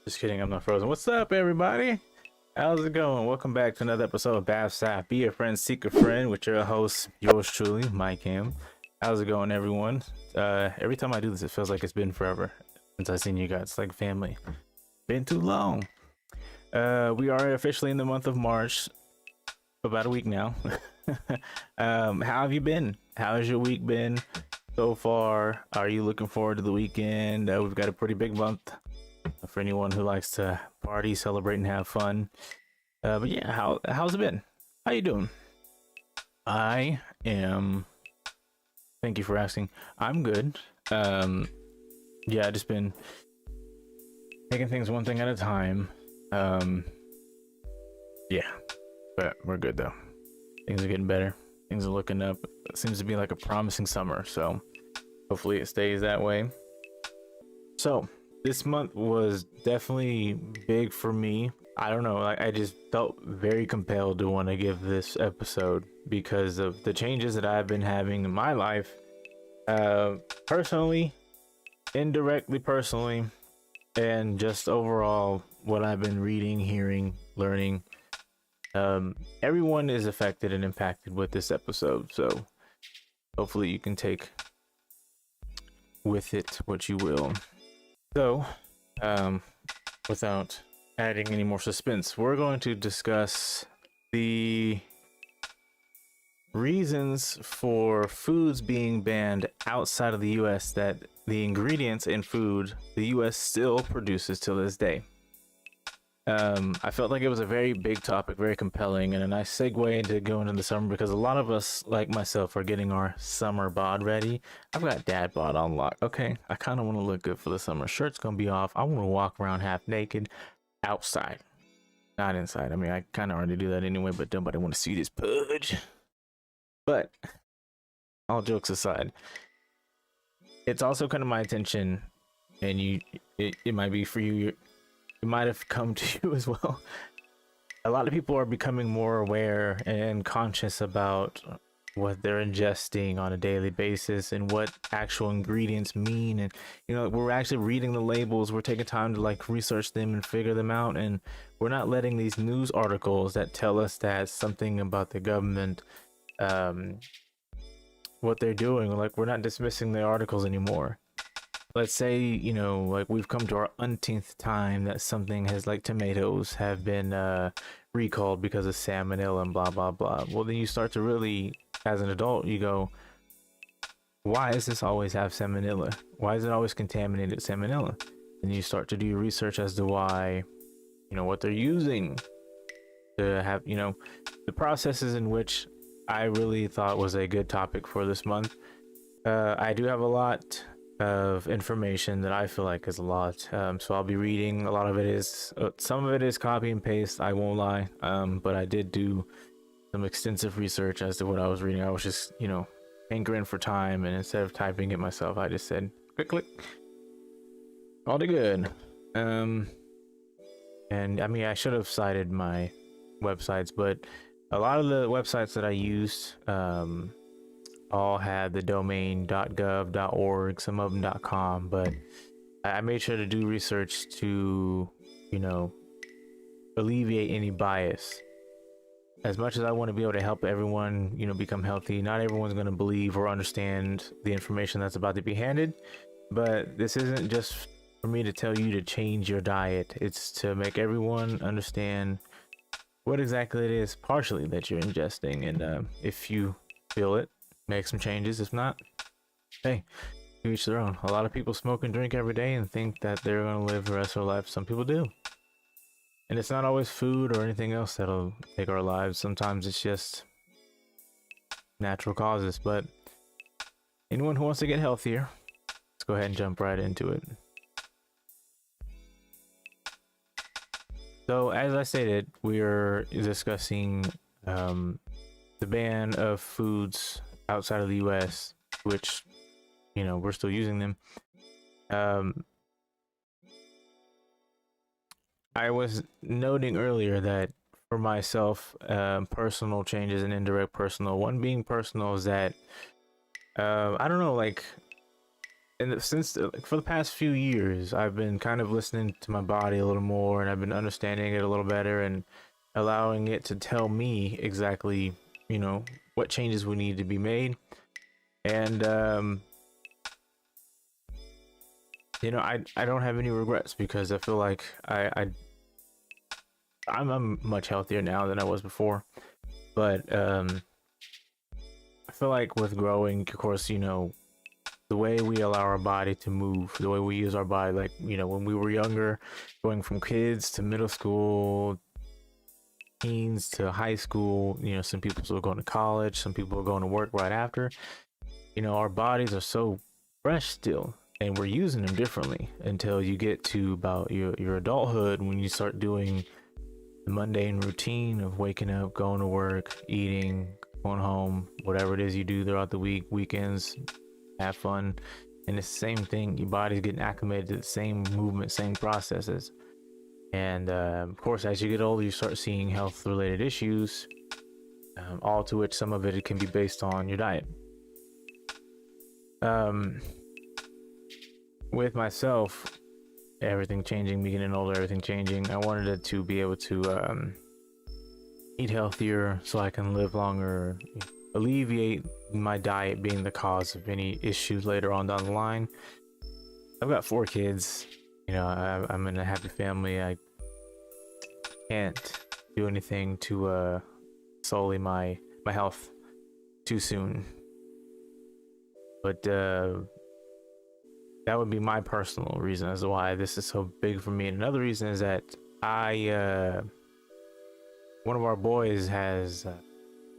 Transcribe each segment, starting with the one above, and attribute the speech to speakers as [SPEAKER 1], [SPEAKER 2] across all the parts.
[SPEAKER 1] Just kidding, I'm not frozen. What's up, everybody? How's it going? Welcome back to another episode of BAFSAF. Be a friend, seek a friend, with your host, yours truly, Mike Cam. How's it going, everyone? Every time I do this, it feels like it's been forever since I've seen you guys. It's like family. Been too long. We are officially in the month of March. About a week now. How have you been? How has your week been so far? Are you looking forward to the weekend? We've got a pretty big month for anyone who likes to party, celebrate, and have fun. But yeah, how's it been? How you doing? I am. Thank you for asking. I'm good. Yeah, I just been taking things one thing at a time. Yeah, but we're good though. Things are getting better. Things are looking up. It seems to be like a promising summer, so hopefully it stays that way. So this month was definitely big for me. I don't know, like I just felt very compelled to want to give this episode because of the changes that I've been having in my life, personally, indirectly personally, and just overall what I've been reading, hearing, learning. Everyone is affected and impacted with this episode, so hopefully you can take with it what you will. So, without adding any more suspense, we're going to discuss the reasons for foods being banned outside of the US that the ingredients in food the US still produces till this day. I felt like it was a very big topic, very compelling, and a nice segue into going into the summer because a lot of us, like myself, are getting our summer bod ready. I've got dad bod on lock. Okay, I kind of want to look good for the summer. Shirt's gonna be off. I want to walk around half naked outside, not inside. I mean, I kind of already do that anyway, but nobody want to see this pudge. But all jokes aside, it's also kind of my attention, and it might be for you. It might have come to you as well. A lot of people are becoming more aware and conscious about what they're ingesting on a daily basis and what actual ingredients mean. And we're actually reading the labels, we're taking time to like research them and figure them out, and we're not letting these news articles that tell us that something about the government, what they're doing, like we're not dismissing the articles anymore. Let's say, like we've come to our umpteenth time that something has, like tomatoes have been recalled because of salmonella and blah, blah, blah. Well, then you start to really, as an adult, you go, why does this always have salmonella? Why is it always contaminated salmonella? And you start to do your research as to why, what they're using to have, the processes in which I really thought was a good topic for this month. I do have a lot of information that I feel like is a lot, so I'll be reading. A lot of it is some of it is copy and paste, I won't lie, but I did do some extensive research as to what I was reading. I was just hankering for time, and instead of typing it myself, I just said click, all the good. And I mean, I should have cited my websites, but a lot of the websites that I used all had the domain .gov.org, some of them .com, but I made sure to do research to alleviate any bias. As much as I want to be able to help everyone become healthy, not everyone's going to believe or understand the information that's about to be handed, but this isn't just for me to tell you to change your diet. It's to make everyone understand what exactly it is partially that you're ingesting, and if you feel it, make some changes. If not, hey, to each their own. A lot of people smoke and drink every day and think that they're going to live the rest of their life. Some people do, and it's not always food or anything else that'll take our lives. Sometimes it's just natural causes. But anyone who wants to get healthier, it's go ahead and jump right into it. So as I stated, we are discussing the ban of foods outside of the US, which, you know, we're still using them. I was noting earlier that for myself, personal changes and indirect personal. One being personal is that I don't know, like, for the past few years, I've been kind of listening to my body a little more, and I've been understanding it a little better, and allowing it to tell me exactly, you know, what changes we need to be made. And you know, I don't have any regrets, because I feel like I'm much healthier now than I was before. But I feel like with growing, of course, you know, the way we allow our body to move, the way we use our body, like, you know, when we were younger, going from kids to middle school, teens to high school, you know, some people still going to college, some people are going to work right after. You know, our bodies are so fresh still, and we're using them differently until you get to about your adulthood, when you start doing the mundane routine of waking up, going to work, eating, going home, whatever it is you do throughout the week, weekends, have fun. And it's the same thing. Your body's getting acclimated to the same movement, same processes. And of course, as you get older, you start seeing health related issues, all to which some of it can be based on your diet. With myself, everything changing, me getting older, everything changing, I wanted to be able to eat healthier so I can live longer, alleviate my diet being the cause of any issues later on down the line. I've got 4 kids, you know, I'm in a happy family. I can't do anything to sully my health too soon. But that would be my personal reason as to why this is so big for me. And another reason is that one of our boys has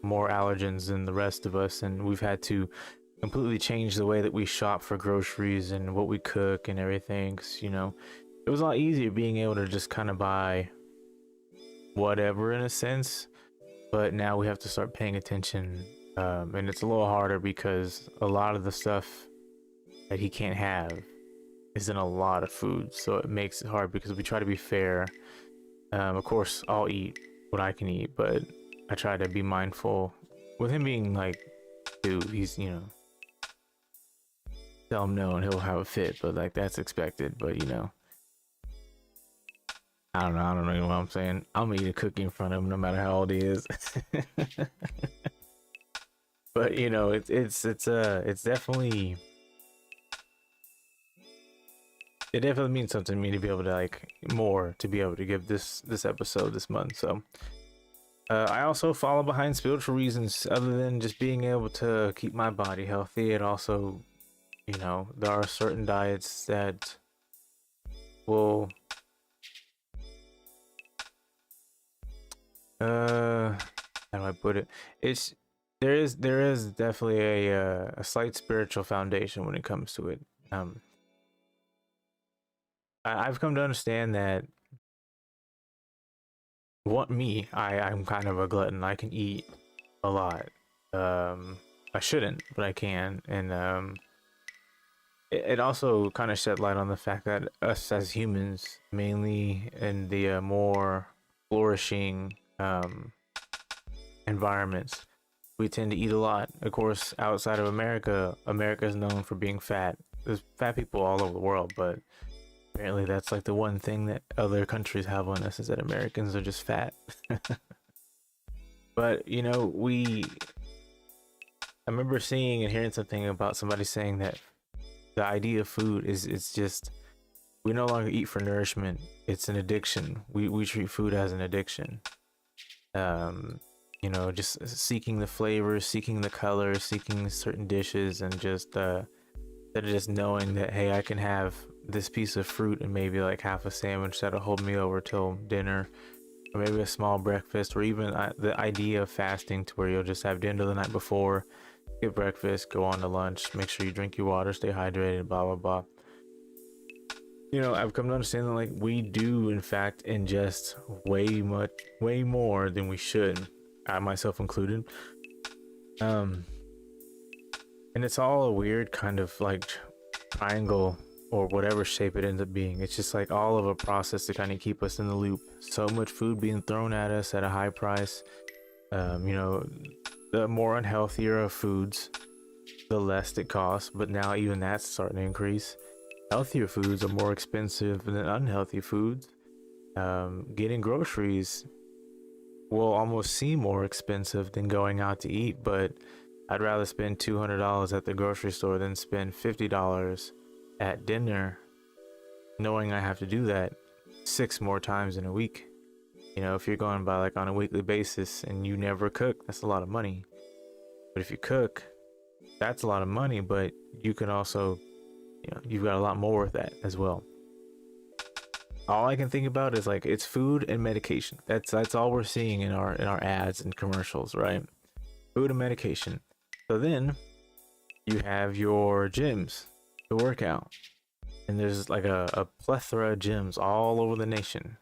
[SPEAKER 1] more allergens than the rest of us, and we've had to completely change the way that we shop for groceries and what we cook and everything. 'Cause, you know, it was a lot easier being able to just kind of buy whatever in a sense, but now we have to start paying attention, and it's a little harder because a lot of the stuff that he can't have is in a lot of food, so it makes it hard because we try to be fair. Of course, I'll eat what I can eat, but I try to be mindful with him being like, dude, he's, you know, tell him no and he'll have a fit, but like, that's expected. But, you know, I don't know what I'm saying. I'm gonna eat a cookie in front of him no matter how old he is. But, you know, it's definitely, it definitely means something to me to be able to, like, more to be able to give this episode this month. So I also follow behind spiritual reasons other than just being able to keep my body healthy. It also, you know, there are certain diets that will how do I put it? There is definitely a slight spiritual foundation when it comes to it. I've come to understand that I'm kind of a glutton. I can eat a lot. I shouldn't, but I can. And it also kind of shed light on the fact that us as humans, mainly in the more flourishing environments, we tend to eat a lot. Of course, outside of America, America is known for being fat. There's fat people all over the world, but apparently that's like the one thing that other countries have on us, is that Americans are just fat. But, you know, I remember seeing and hearing something about somebody saying that the idea of food is, it's just, we no longer eat for nourishment. It's an addiction. We treat food as an addiction. You know, just seeking the flavors, seeking the colors, seeking certain dishes, and just instead of just knowing that, hey, I can have this piece of fruit and maybe like half a sandwich that'll hold me over till dinner, or maybe a small breakfast, or even the idea of fasting to where you'll just have dinner the night before get breakfast, go on to lunch, make sure you drink your water, stay hydrated, blah blah blah. You know, I've come to understand that like we do in fact ingest way more than we should, I myself included. And it's all a weird kind of like triangle or whatever shape it ends up being. It's just like all of a process to kind of keep us in the loop. So much food being thrown at us at a high price. You know, the more unhealthier of foods, the less it costs, but now even that's starting to increase. Healthier foods are more expensive than unhealthy foods. Getting groceries will almost seem more expensive than going out to eat, but I'd rather spend $200 at the grocery store than spend $50 at dinner, knowing I have to do that 6 more times in a week. You know, if you're going by like on a weekly basis and you never cook, that's a lot of money. But if you cook, that's a lot of money, but you can also, you know, you've got a lot more with that as well. All I can think about is like it's food and medication. That's all we're seeing in our ads and commercials, right? Food and medication. So then you have your gyms to work out, and there's like a plethora of gyms all over the nation.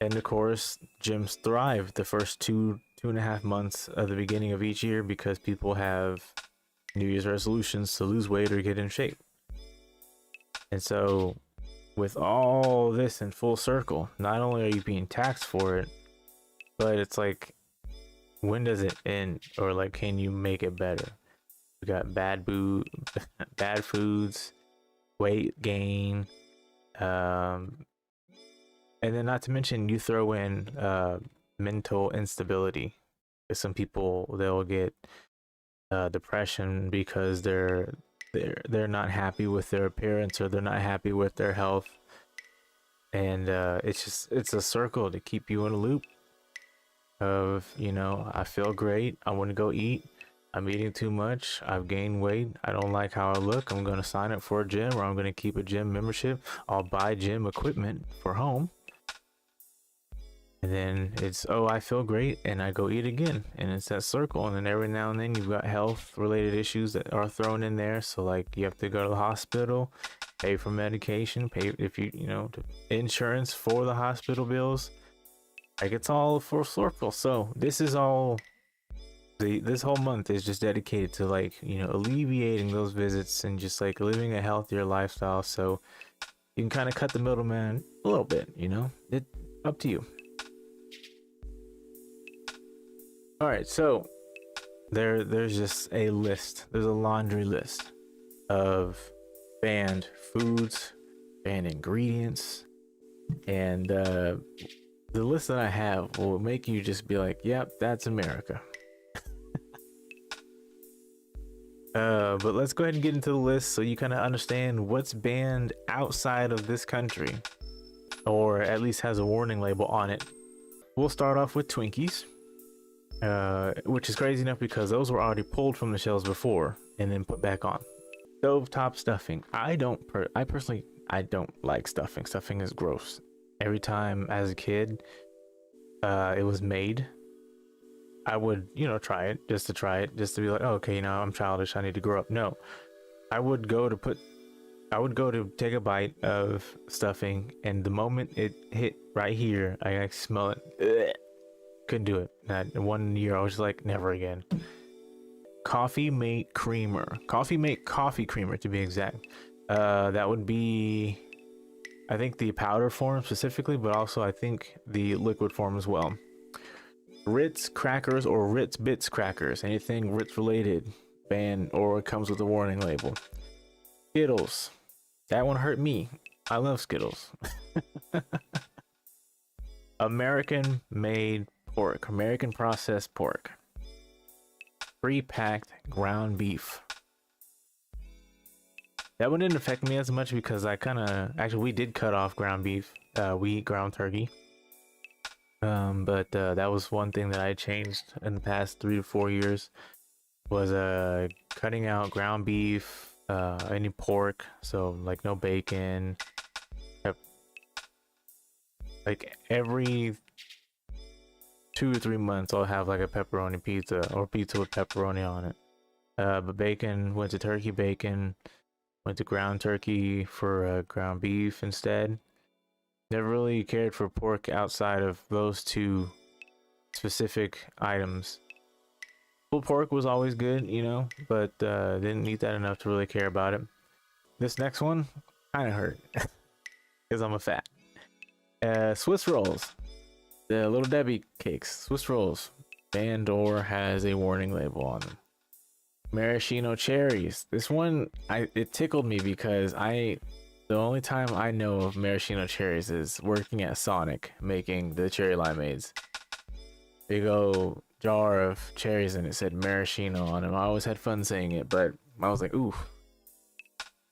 [SPEAKER 1] And of course, gyms thrive the first 2.5 months of the beginning of each year because people have New Year's resolutions to lose weight or get in shape. And so with all this in full circle, not only are you being taxed for it, but it's like, when does it end? Or like, can you make it better? We got bad foods, weight gain, and then not to mention you throw in mental instability. Some people, they'll get depression because they're not happy with their appearance or they're not happy with their health, and it's a circle to keep you in a loop of, you know, I feel great, I want to go eat, I'm eating too much, I've gained weight, I don't like how I look, I'm going to sign up for a gym, or I'm going to keep a gym membership, I'll buy gym equipment for home, and then it's, oh, I feel great, and I go eat again, and it's that circle. And then every now and then you've got health related issues that are thrown in there, so like you have to go to the hospital, pay for medication, pay if you know, insurance for the hospital bills. Like it's all a full circle. So this is all, this whole month is just dedicated to like, you know, alleviating those visits and just like living a healthier lifestyle, so you can kind of cut the middleman a little bit, you know. It up to you. All right, so there's just a list. There's a laundry list of banned foods, banned ingredients, and the list that I have will make you just be like, yep, that's America. But let's go ahead and get into the list so you kind of understand what's banned outside of this country, or at least has a warning label on it. We'll start off with Twinkies. Which is crazy enough because those were already pulled from the shelves before and then put back on. Stovetop stuffing. I personally don't like stuffing. Stuffing is gross. Every time as a kid it was made, I would, you know, try it just to be like, oh, okay, you know, I'm childish, I need to grow up. No, I would go to take a bite of stuffing, and the moment it hit right here, I smell it. Ugh. Couldn't do it. That 1 year I was just like, never again. Coffee mate creamer. Coffee mate coffee creamer to be exact. That would be, I think, the powder form specifically, but also I think the liquid form as well. Ritz crackers or Ritz Bits crackers. Anything Ritz related, banned or comes with a warning label. Skittles. That one hurt me. I love Skittles. American made pork, American processed pork, pre-packed ground beef. That one didn't affect me as much because I actually we did cut off ground beef. We eat ground turkey, but that was one thing that I changed in the past 3 to 4 years, was cutting out ground beef, any pork, so like no bacon, like every 2 or 3 months, I'll have like a pepperoni pizza or pizza with pepperoni on it. But bacon, went to turkey bacon, went to ground turkey for ground beef instead. Never really cared for pork outside of those two specific items. Pulled pork was always good, you know, but didn't eat that enough to really care about it. This next one kind of hurt because I'm a fat. Swiss rolls, the Little Debbie cakes, Swiss rolls. Bandor has a warning label on them. Maraschino cherries. This one, it tickled me because the only time I know of maraschino cherries is working at Sonic making the cherry limeades. Big old jar of cherries and it said maraschino on them. I always had fun saying it, but I was like, ooh,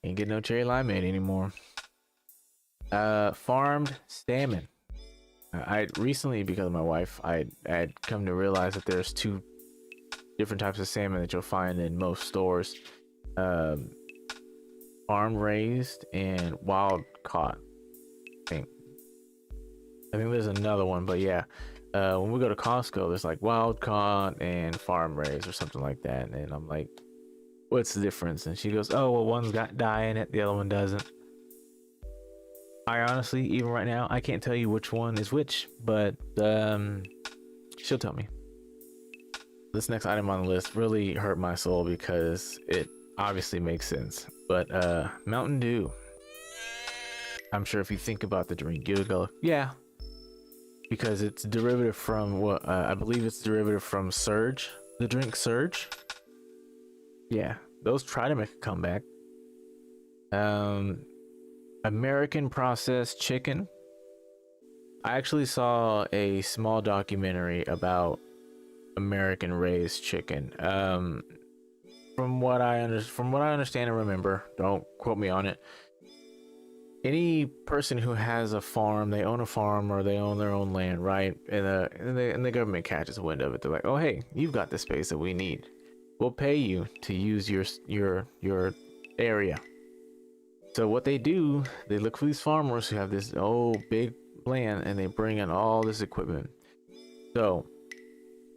[SPEAKER 1] ain't get no cherry limeade anymore. Farmed salmon. I recently, because of my wife, I had come to realize that there's two different types of salmon that you'll find in most stores. Farm raised and wild caught. I think there's another one, but yeah. When we go to Costco, there's like wild caught and farm raised or something like that. And I'm like, what's the difference? And she goes, oh, well, one's got dye in it, the other one doesn't. I honestly, even right now, I can't tell you which one is which, but she'll tell me. This next item on the list really hurt my soul because it obviously makes sense. But Mountain Dew. I'm sure if you think about the drink, you'll go, yeah. Because it's derivative from what I believe it's derivative from Surge, the drink Surge. Yeah, those try to make a comeback. American processed chicken. I actually saw a small documentary about American raised chicken. From what I understand and remember, don't quote me on it. Any person who has a farm, they own a farm or they own their own land, right? And the government catches wind of it. They're like, oh hey, you've got the space that we need. We'll pay you to use your area. So what they do, they look for these farmers who have this big land and they bring in all this equipment. So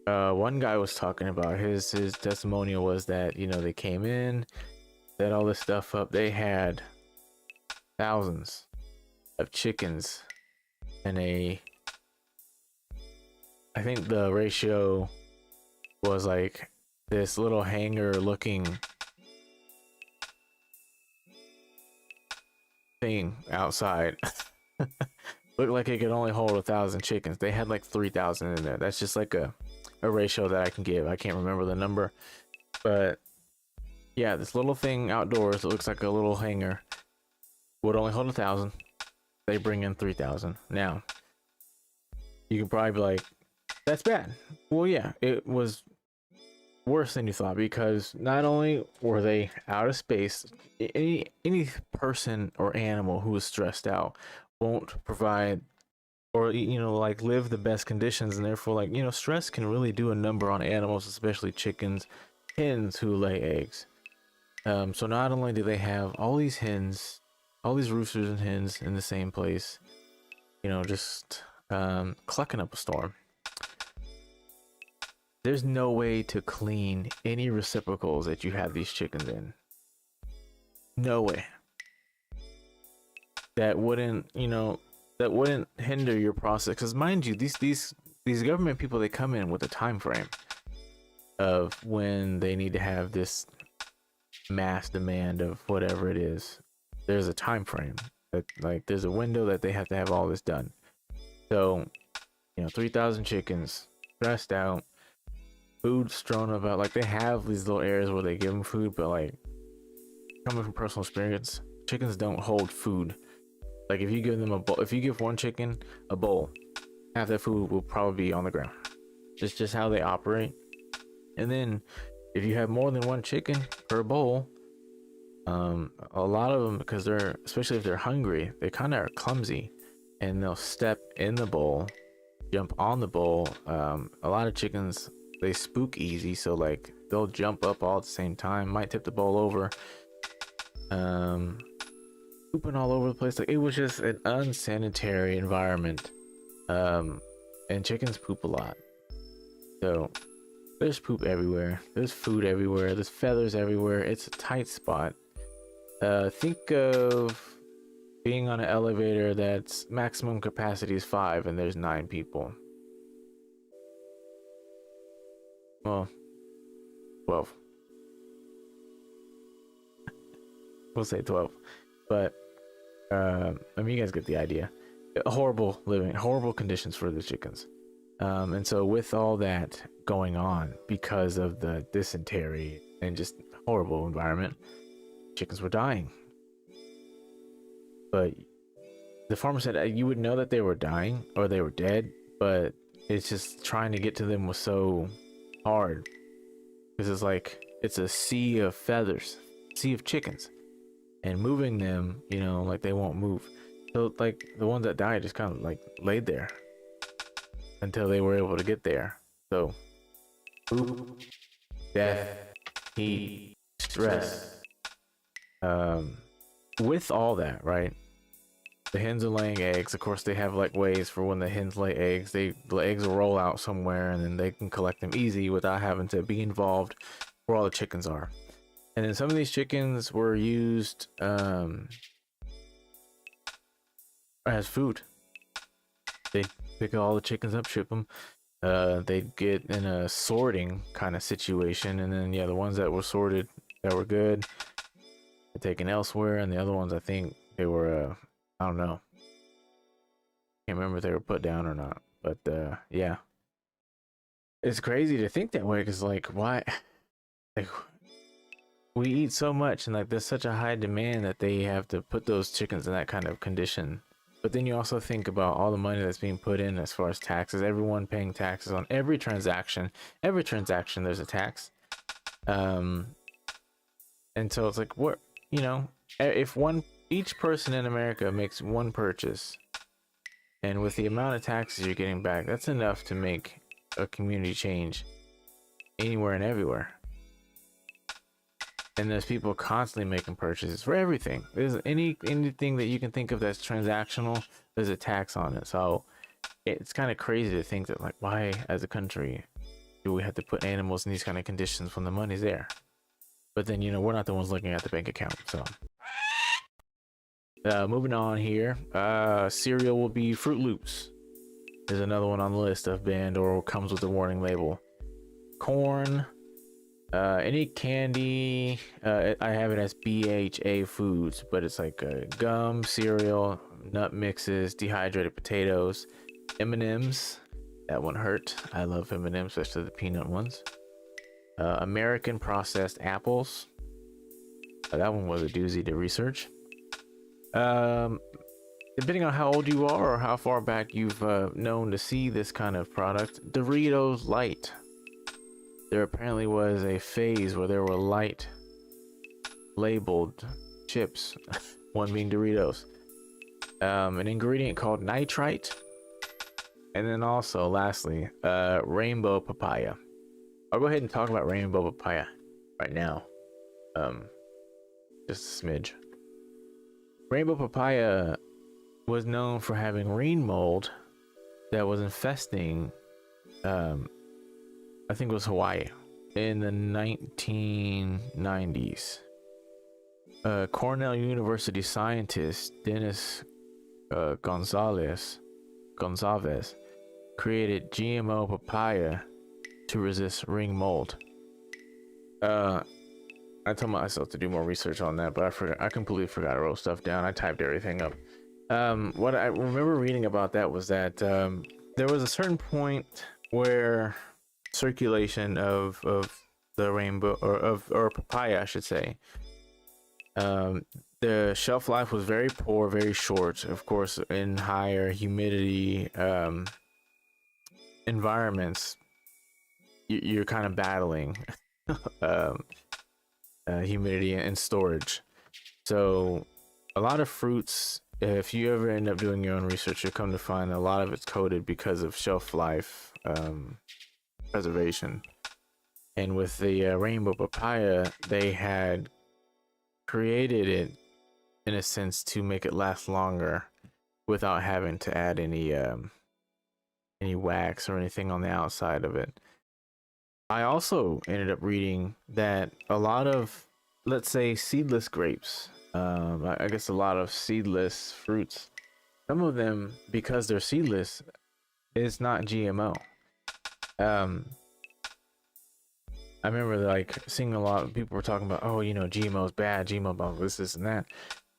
[SPEAKER 1] one guy was talking about his testimonial was that, you know, they came in, set all this stuff up. They had thousands of chickens and I think the ratio was like this little hangar looking thing outside. Looked like it could only hold 1,000 chickens. They had like 3,000 in there. That's just like a ratio that I can give. I can't remember the number, but yeah, this little thing outdoors, it looks like a little hangar, would only hold 1,000. They bring in 3,000. Now you can probably be like, that's bad. Well, yeah, it was worse than you thought, because not only were they out of space, any person or animal who is stressed out won't provide or, you know, like live the best conditions, and therefore, like, you know, stress can really do a number on animals, especially chickens, hens who lay eggs. So not only do they have all these hens, all these roosters and hens in the same place, you know, just clucking up a storm. There's no way to clean any receptacles that you have these chickens in. No way. That wouldn't, you know, that wouldn't hinder your process. Because mind you, these government people, they come in with a time frame of when they need to have this mass demand of whatever it is. There's a time frame that, like, there's a window that they have to have all this done. So, you know, 3,000 chickens, stressed out, food strewn about. Like, they have these little areas where they give them food, but like, coming from personal experience, chickens don't hold food. Like, if you give them a bowl, if you give one chicken a bowl, half that food will probably be on the ground. It's just how they operate. And then if you have more than one chicken per bowl, a lot of them, because they're, especially if they're hungry, they kind of are clumsy and they'll step in the bowl, jump on the bowl. A lot of chickens, they spook easy, so like they'll jump up all at the same time, might tip the bowl over, pooping all over the place. Like, it was just an unsanitary environment. And chickens poop a lot. So there's poop everywhere. There's food everywhere. There's feathers everywhere. It's a tight spot. Think of being on an elevator that's maximum capacity is 5 and there's 9 people. Well, 12. We'll say 12. But I mean, you guys get the idea. Horrible living, horrible conditions for the chickens. And so with all that going on because of the dysentery and just horrible environment, chickens were dying. But the farmer said you would know that they were dying or they were dead, but it's just trying to get to them was so hard because it's like it's a sea of feathers, sea of chickens, and moving them, you know, like they won't move. So like the ones that died just kind of like laid there until they were able to get there. So poop, death, heat, stress. With all that, right? The hens are laying eggs. Of course, they have like ways for when the hens lay eggs. The eggs will roll out somewhere, and then they can collect them easy without having to be involved where all the chickens are. And then some of these chickens were used as food. They pick all the chickens up, ship them. They'd get in a sorting kind of situation, and then yeah, the ones that were sorted that were good, they're taken elsewhere, and the other ones I think they were I don't know. Can't remember if they were put down or not, but yeah, it's crazy to think that way because like why, like we eat so much and like there's such a high demand that they have to put those chickens in that kind of condition. But then you also think about all the money that's being put in as far as taxes, everyone paying taxes on every transaction there's a tax. And so it's like, what, you know, if each person in America makes one purchase, and with the amount of taxes you're getting back, that's enough to make a community change anywhere and everywhere. And there's people constantly making purchases for everything. There's anything that you can think of that's transactional, there's a tax on it. So it's kind of crazy to think that like, why as a country do we have to put animals in these kind of conditions when the money's there? But then, you know, we're not the ones looking at the bank account. So moving on here, cereal will be Fruit Loops. There's another one on the list of banned or comes with a warning label. Corn, any candy, I have it as BHA foods, but it's like gum, cereal, nut mixes, dehydrated potatoes, M&Ms. That one hurt. I love M&Ms, especially the peanut ones. American processed apples. That one was a doozy to research. Depending on how old you are or how far back you've known to see this kind of product, Doritos Light. There apparently was a phase where there were light labeled chips, one being Doritos. An ingredient called nitrite. And then also, lastly, rainbow papaya. I'll go ahead and talk about rainbow papaya right now. Just a smidge. Rainbow papaya was known for having green mold that was infesting, I think it was Hawaii in the 1990s. Cornell University scientist Dennis Gonzalez created GMO papaya to resist ring mold. I told myself to do more research on that, but I completely forgot to wrote stuff down. I typed everything up. What I remember reading about that was that there was a certain point where circulation of the rainbow or papaya, I should say, the shelf life was very poor, very short. Of course, in higher humidity environments, you're kind of battling humidity and storage. So a lot of fruits, if you ever end up doing your own research, you'll come to find a lot of it's coated because of shelf life preservation. And with the rainbow papaya, they had created it in a sense to make it last longer without having to add any wax or anything on the outside of it. I also ended up reading that a lot of, let's say, seedless grapes, I guess a lot of seedless fruits, some of them, because they're seedless, is not GMO. Um, I remember like seeing a lot of people were talking about, oh, GMO is bad, GMO about this and that.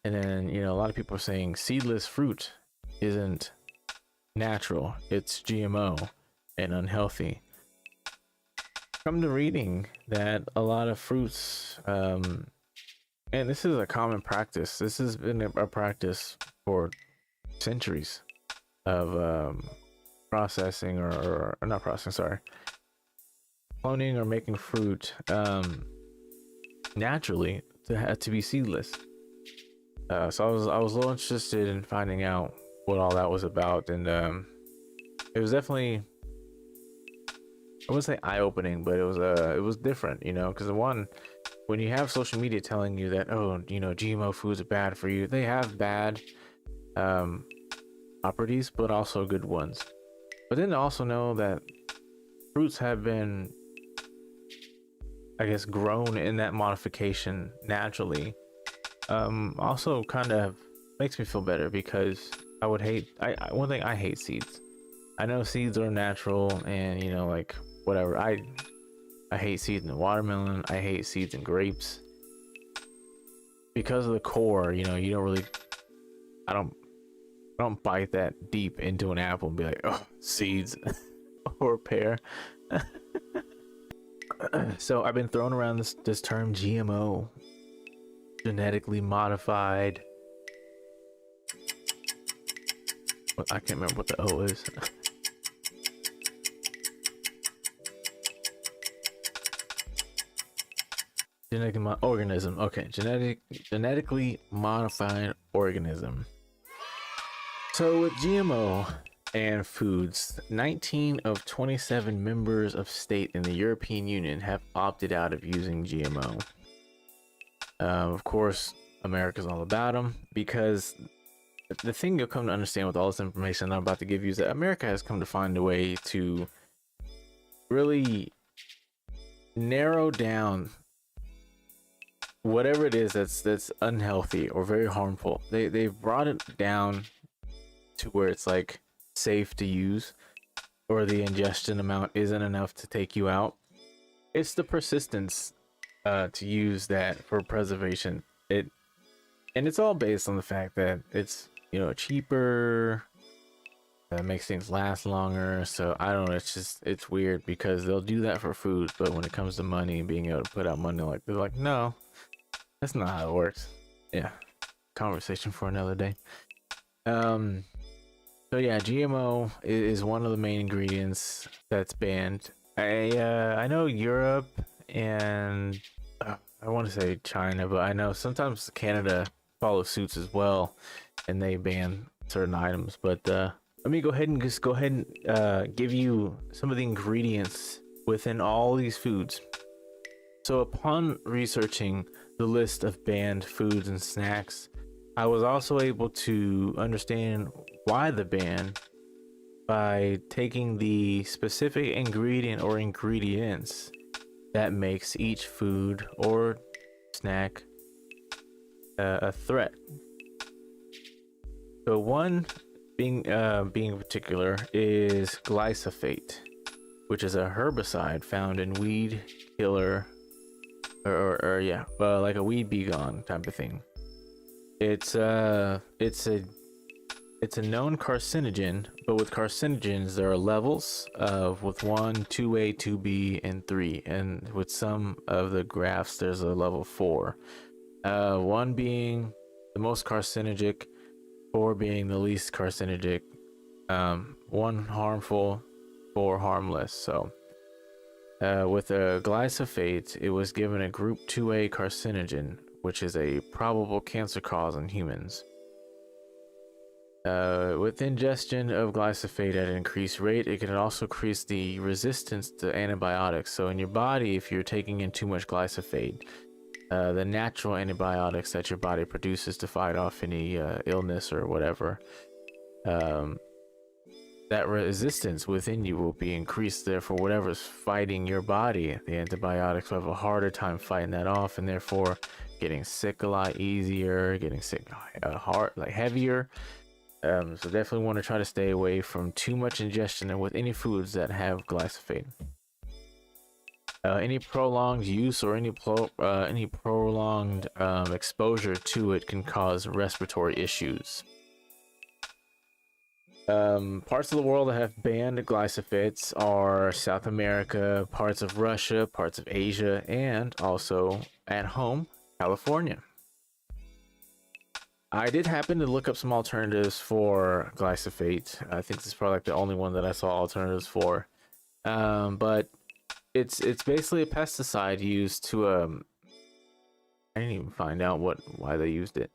[SPEAKER 1] And then, a lot of people are saying seedless fruit isn't natural, it's GMO and unhealthy. Come to reading that a lot of fruits, and this is a common practice. This has been a practice for centuries of processing or not processing, sorry, cloning or making fruit naturally to be seedless. So I was a little interested in finding out what all that was about, and it was definitely, I wouldn't say eye-opening, but it was different, because one, when you have social media telling you that, oh, GMO foods are bad for you, they have bad properties, but also good ones. But then to also know that fruits have been, I guess, grown in that modification naturally, also kind of makes me feel better, because I would hate, one thing, I hate seeds. I know seeds are natural and, like, whatever. I hate seeds in watermelon. I hate seeds in grapes. Because of the core, you don't really, I don't bite that deep into an apple and be like, oh, seeds or pear. So I've been throwing around this term GMO, genetically modified. I can't remember what the O is. Organism. Okay, genetically modified organism. So with GMO and foods, 19 of 27 members of state in the European Union have opted out of using GMO. Of course, America's all about them, because the thing you'll come to understand with all this information I'm about to give you is that America has come to find a way to really narrow down whatever it is that's unhealthy or very harmful. They've brought it down to where it's like safe to use, or the ingestion amount isn't enough to take you out. It's the persistence to use that for preservation. And it's all based on the fact that it's cheaper, makes things last longer. So I don't know, it's weird, because they'll do that for food, but when it comes to money and being able to put out money, like, they're like, no, that's not how it works. Yeah, conversation for another day. So yeah, GMO is one of the main ingredients that's banned. I know Europe and I want to say China, but I know sometimes Canada follows suits as well, and they ban certain items. But let me go ahead and give you some of the ingredients within all these foods. So upon researching the list of banned foods and snacks, I was also able to understand why the ban by taking the specific ingredient or ingredients that makes each food or snack a threat. So one being in particular is glyphosate, which is a herbicide found in weed killer, or yeah, like a weed be gone type of thing. It's a known carcinogen, but with carcinogens there are levels of, with 1, 2A, 2B, and 3, and with some of the graphs there's a level 4. 1 being the most carcinogenic, 4 being the least carcinogenic, 1 harmful, 4 harmless. So with a glyphosate, it was given a group 2A carcinogen, which is a probable cancer cause in humans. With ingestion of glyphosate at an increased rate, it can also increase the resistance to antibiotics. So in your body, if you're taking in too much glyphosate, the natural antibiotics that your body produces to fight off any illness or whatever, that resistance within you will be increased. Therefore, whatever's fighting your body, the antibiotics will have a harder time fighting that off, and therefore getting sick a lot easier, getting sick hard, like heavier. So definitely want to try to stay away from too much ingestion and with any foods that have glyphosate. Any prolonged use or any prolonged exposure to it can cause respiratory issues. Parts of the world that have banned glyphosates are South America, parts of Russia, parts of Asia, and also at home, California. I did happen to look up some alternatives for glyphosate. I think this is probably like the only one that I saw alternatives for. But it's basically a pesticide used to I didn't even find out why they used it.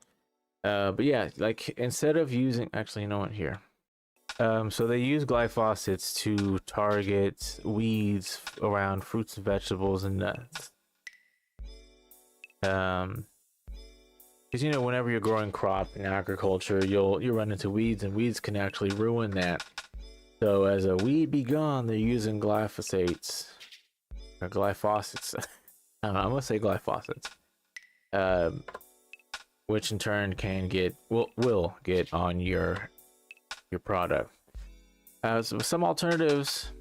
[SPEAKER 1] But yeah, like instead of using, actually, you know what, here. So they use glyphosates to target weeds around fruits and vegetables and nuts. Because you know, whenever you're growing crop in agriculture, you'll run into weeds, and weeds can actually ruin that. So as a weed be gone, they're using glyphosates, or glyphosates. I don't know, I'm gonna say glyphosates. Which in turn can will get on your product. So some alternatives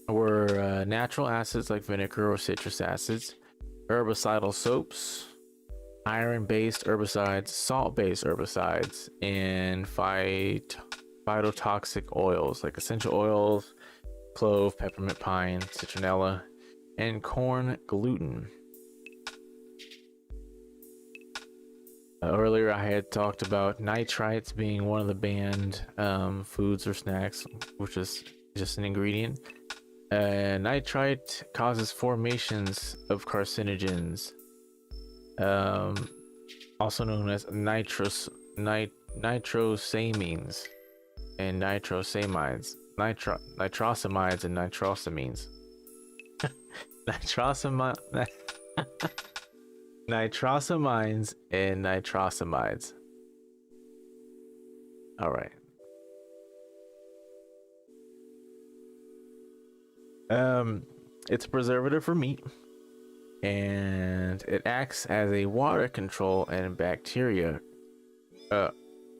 [SPEAKER 1] were natural acids like vinegar or citrus acids, herbicidal soaps, iron-based herbicides, salt-based herbicides, and phytotoxic oils like essential oils, clove, peppermint, pine, citronella, and corn gluten. Earlier I had talked about nitrites being one of the banned foods or snacks, which is just an ingredient. Nitrite causes formations of carcinogens, also known as nitrosamines and nitrosamides, nitrosamides and nitrosamines. Nitrosamines and nitrosamides. All right. It's a preservative for meat, and it acts as a water control and bacteria.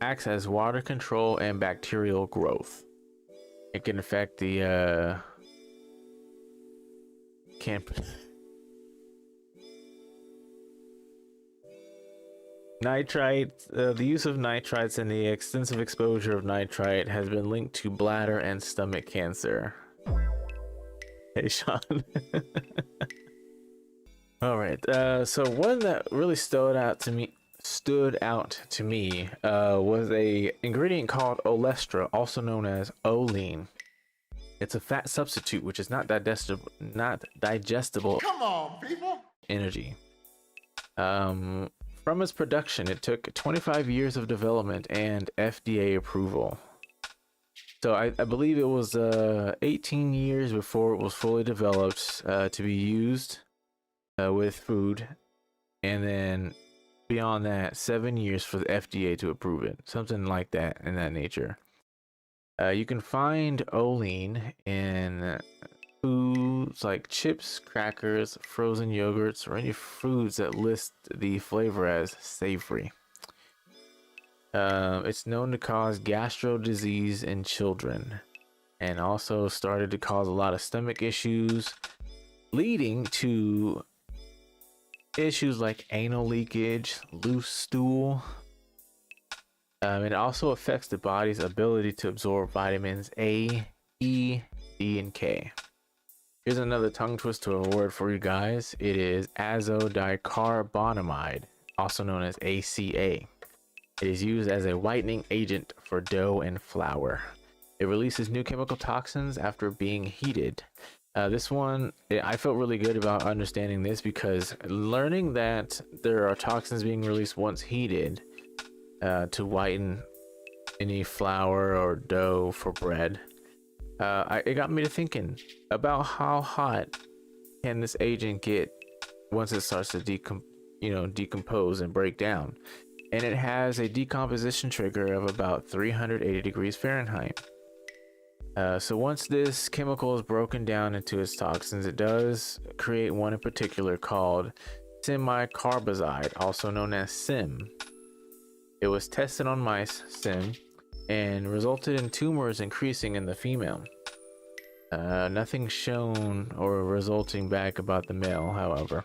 [SPEAKER 1] Acts as water control and bacterial growth. It can affect the nitrite. The use of nitrites and the extensive exposure of nitrite has been linked to bladder and stomach cancer. Hey, Sean. All right. So one that really stood out to me was a ingredient called olestra, also known as olein. It's a fat substitute which is not digestible. Come on, people. Energy. From its production, it took 25 years of development and FDA approval. So I believe it was 18 years before it was fully developed to be used with food, and then beyond that, 7 years for the FDA to approve it, something like that in that nature. You can find olein in foods like chips, crackers, frozen yogurts, or any foods that list the flavor as savory. It's known to cause gastro disease in children, and also started to cause a lot of stomach issues, leading to issues like anal leakage, loose stool. It also affects the body's ability to absorb vitamins A, E, D, and K. Here's another tongue twister word for you guys. It is azodicarbonamide, also known as ACA. It is used as a whitening agent for dough and flour. It releases new chemical toxins after being heated. This one, I felt really good about understanding this, because learning that there are toxins being released once heated to whiten any flour or dough for bread, it got me to thinking about how hot can this agent get once it starts to decompose and break down. And it has a decomposition trigger of about 380 degrees Fahrenheit. So once this chemical is broken down into its toxins, it does create one in particular called semicarbazide, also known as SIM. It was tested on mice, SIM, and resulted in tumors increasing in the female. Nothing shown or resulting back about the male, however.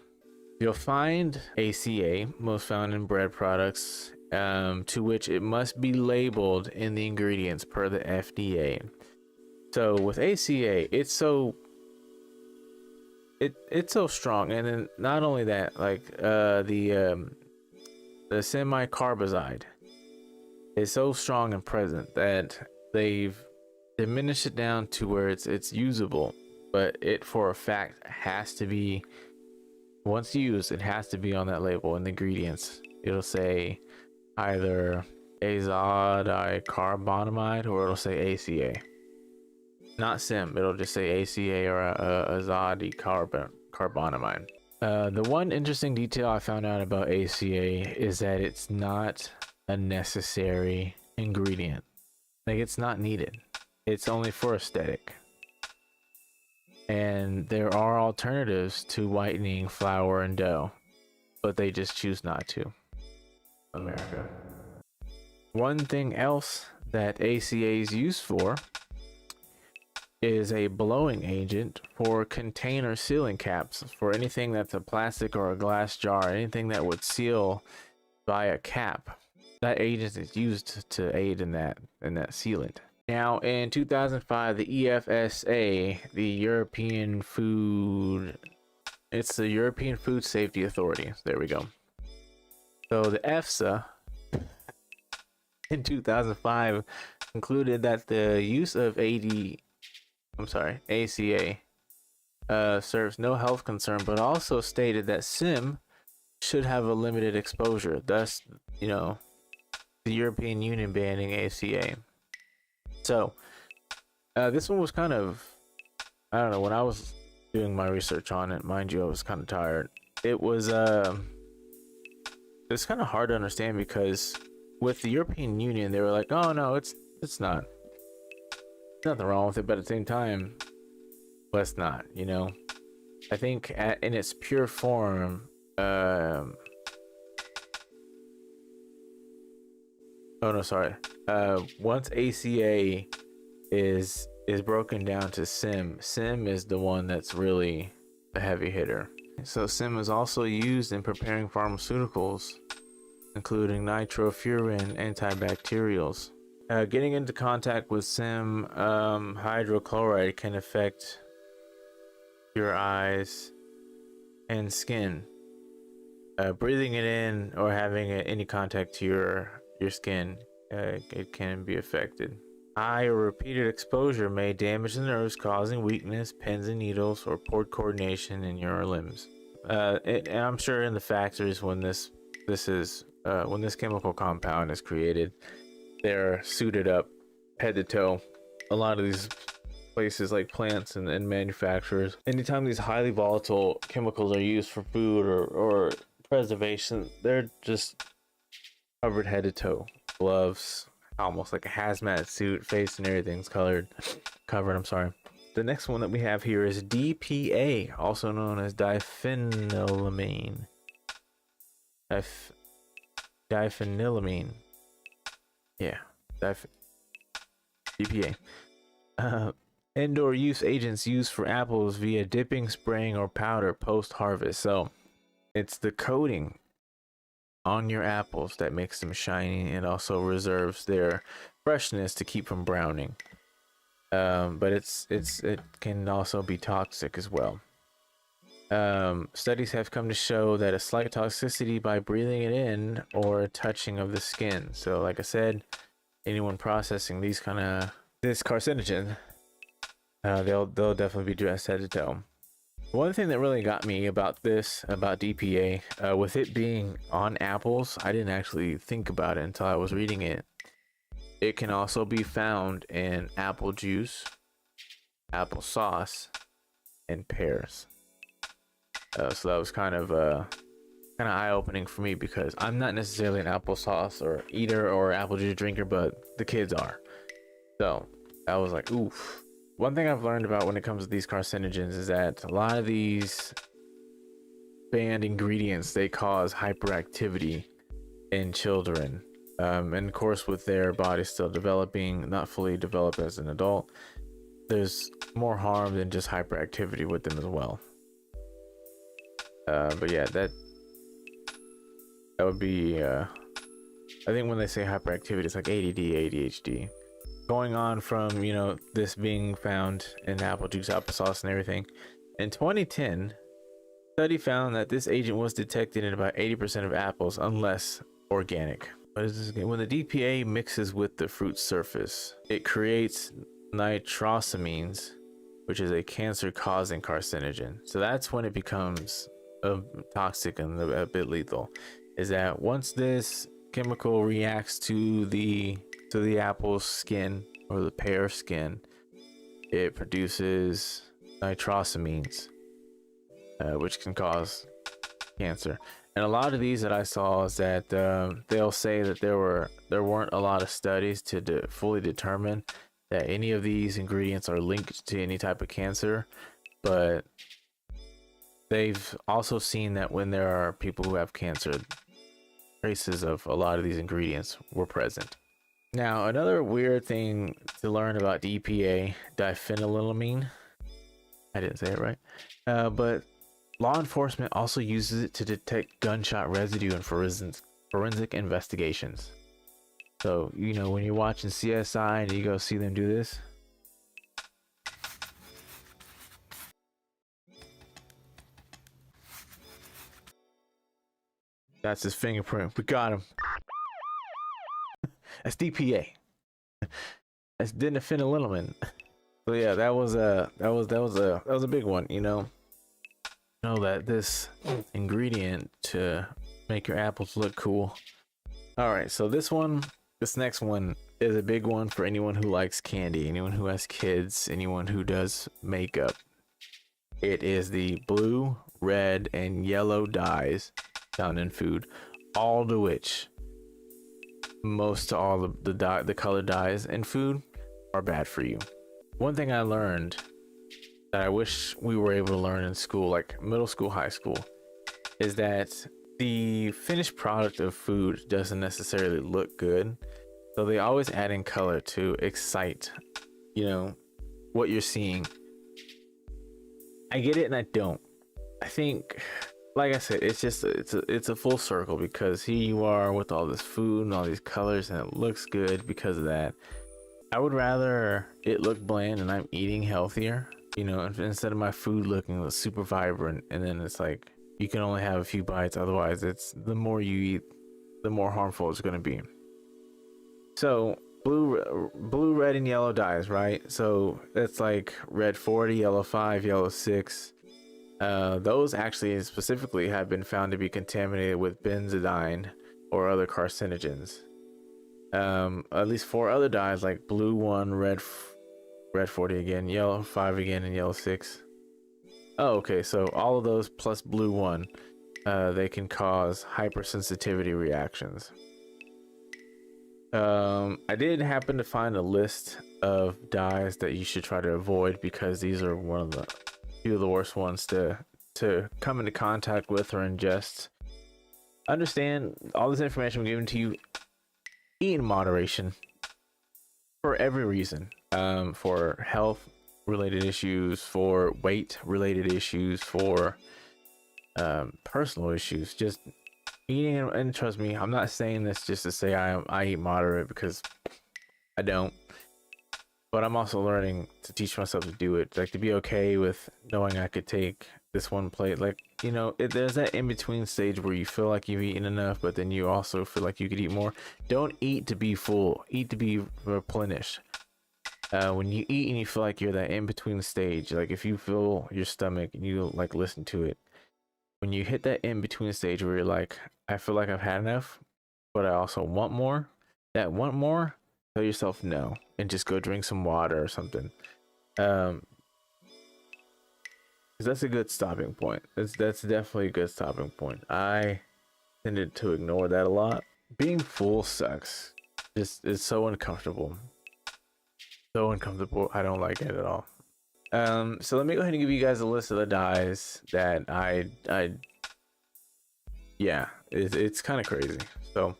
[SPEAKER 1] You'll find ACA, most found in bread products, to which it must be labeled in the ingredients per the FDA. So with ACA, it's so strong, and then not only that, like the semicarbazide is so strong and present that they've diminished it down to where it's usable, but it for a fact has to be, once used, it has to be on that label in the ingredients. It'll say either azodicarbonamide or it'll say ACA. Not SIM, it'll just say ACA or azodicarbonamide. The one interesting detail I found out about ACA is that it's not a necessary ingredient. Like, it's not needed. It's only for aesthetic. And there are alternatives to whitening flour and dough, but they just choose not to. America. One thing else that ACA is used for is a blowing agent for container sealing caps, for anything that's a plastic or a glass jar, anything that would seal by a cap. That agent is used to aid in that sealant. Now, in 2005, the EFSA, the European Food Safety Authority. There we go. So the EFSA in 2005 concluded that the use of ACA serves no health concern, but also stated that SIM should have a limited exposure. Thus, the European Union banning ACA. So this one was kind of, I don't know, when I was doing my research on it, mind you, I was kind of tired. It's kind of hard to understand, because with the European Union, they were like, oh no, it's not. There's nothing wrong with it, but at the same time, well, it's not, I think in its pure form, once ACA is broken down to SIM is the one that's really a heavy hitter. So SIM is also used in preparing pharmaceuticals, including nitrofuran antibacterials. Getting into contact with SIM hydrochloride can affect your eyes and skin. Breathing it in or having any contact to your skin, it can be affected. High or repeated exposure may damage the nerves, causing weakness, pins and needles, or poor coordination in your limbs. And I'm sure in the factories, when this chemical compound is created, they're suited up head to toe. A lot of these places, like plants and manufacturers, anytime these highly volatile chemicals are used for food or preservation, they're just covered head to toe. Gloves, almost like a hazmat suit, face and everything's covered. I'm sorry. The next one that we have here is DPA, also known as diphenylamine. Diphenylamine. Yeah, DPA. Indoor use agents used for apples via dipping, spraying, or powder post-harvest. So it's the coating on your apples that makes them shiny and also reserves their freshness to keep from browning. But it can also be toxic as well. Studies have come to show that a slight toxicity by breathing it in or touching of the skin. So like I said, anyone processing this carcinogen, they'll definitely be dressed head to toe. One thing that really got me about DPA, with it being on apples, I didn't actually think about it until I was reading it. It can also be found in apple juice, applesauce, and pears. So that was kind of eye-opening for me, because I'm not necessarily an applesauce or eater or apple juice drinker, but the kids are. So I was like, oof. One thing I've learned about when it comes to these carcinogens is that a lot of these banned ingredients, they cause hyperactivity in children. And of course, with their body still developing, not fully developed as an adult, there's more harm than just hyperactivity with them as well. But yeah, that would be, I think when they say hyperactivity, it's like ADD, ADHD. Going on from, you know, this being found in apple juice, applesauce, and everything. In 2010, study found that this agent was detected in about 80% of apples, unless organic. What is this again? When the DPA mixes with the fruit surface, it creates nitrosamines, which is a cancer-causing carcinogen. So that's when it becomes toxic and a bit lethal. Is that once this chemical reacts to the apple's skin or the pear skin, it produces nitrosamines, which can cause cancer. And a lot of these that I saw is that they'll say that there weren't a lot of studies to fully determine that any of these ingredients are linked to any type of cancer, but they've also seen that when there are people who have cancer, traces of a lot of these ingredients were present. Now, another weird thing to learn about DPA, diphenylamine, I didn't say it right, but law enforcement also uses it to detect gunshot residue in forensic investigations. So, you know, when you're watching CSI and you go see them do this, that's his fingerprint. We got him. That's DPA. That's diphenylamine. So yeah, that was a big one. You know that this ingredient to make your apples look cool. All right, so this next one is a big one for anyone who likes candy, anyone who has kids, anyone who does makeup. It is the blue, red, and yellow dyes found in food, all to which most all the color dyes in food are bad for you. One thing I learned that I wish we were able to learn in school, like middle school, high school, is that the finished product of food doesn't necessarily look good. So they always add in color to excite, you know, what you're seeing. I get it and I don't. I think, like I said, it's just it's a full circle, because here you are with all this food and all these colors and it looks good because of that. I would rather it look bland and I'm eating healthier, you know, instead of my food looking super vibrant and then it's like you can only have a few bites, otherwise it's the more you eat, the more harmful it's going to be. So blue, red, and yellow dyes, right? So that's like red 40, yellow 5, yellow 6. Those actually specifically have been found to be contaminated with benzodiazepine or other carcinogens. At least 4 other dyes, like blue 1, red 40 again, yellow 5 again, and yellow 6. Oh, okay, so all of those plus blue 1, they can cause hypersensitivity reactions. I did happen to find a list of dyes that you should try to avoid, because these are few of the worst ones to come into contact with or ingest. Understand all this information I'm giving to you, eat in moderation for every reason, for health related issues, for weight related issues, for personal issues. Just eating, and trust me, I'm not saying this just to say I eat moderate, because I don't, but I'm also learning to teach myself to do it, like to be okay with knowing I could take this one plate. Like, you know, there's that in between stage where you feel like you've eaten enough, but then you also feel like you could eat more. Don't eat to be full, eat to be replenished. When you eat and you feel like you're that in between stage, like if you feel your stomach and you like listen to it, when you hit that in between stage where you're like, I feel like I've had enough, but I also want more, that want more, tell yourself no and just go drink some water or something. Because that's a good stopping point. That's definitely a good stopping point. I tended to ignore that a lot. Being full sucks. Just, it's so uncomfortable. So uncomfortable. I don't like it at all. So let me go ahead and give you guys a list of the dyes that yeah, it's kind of crazy. So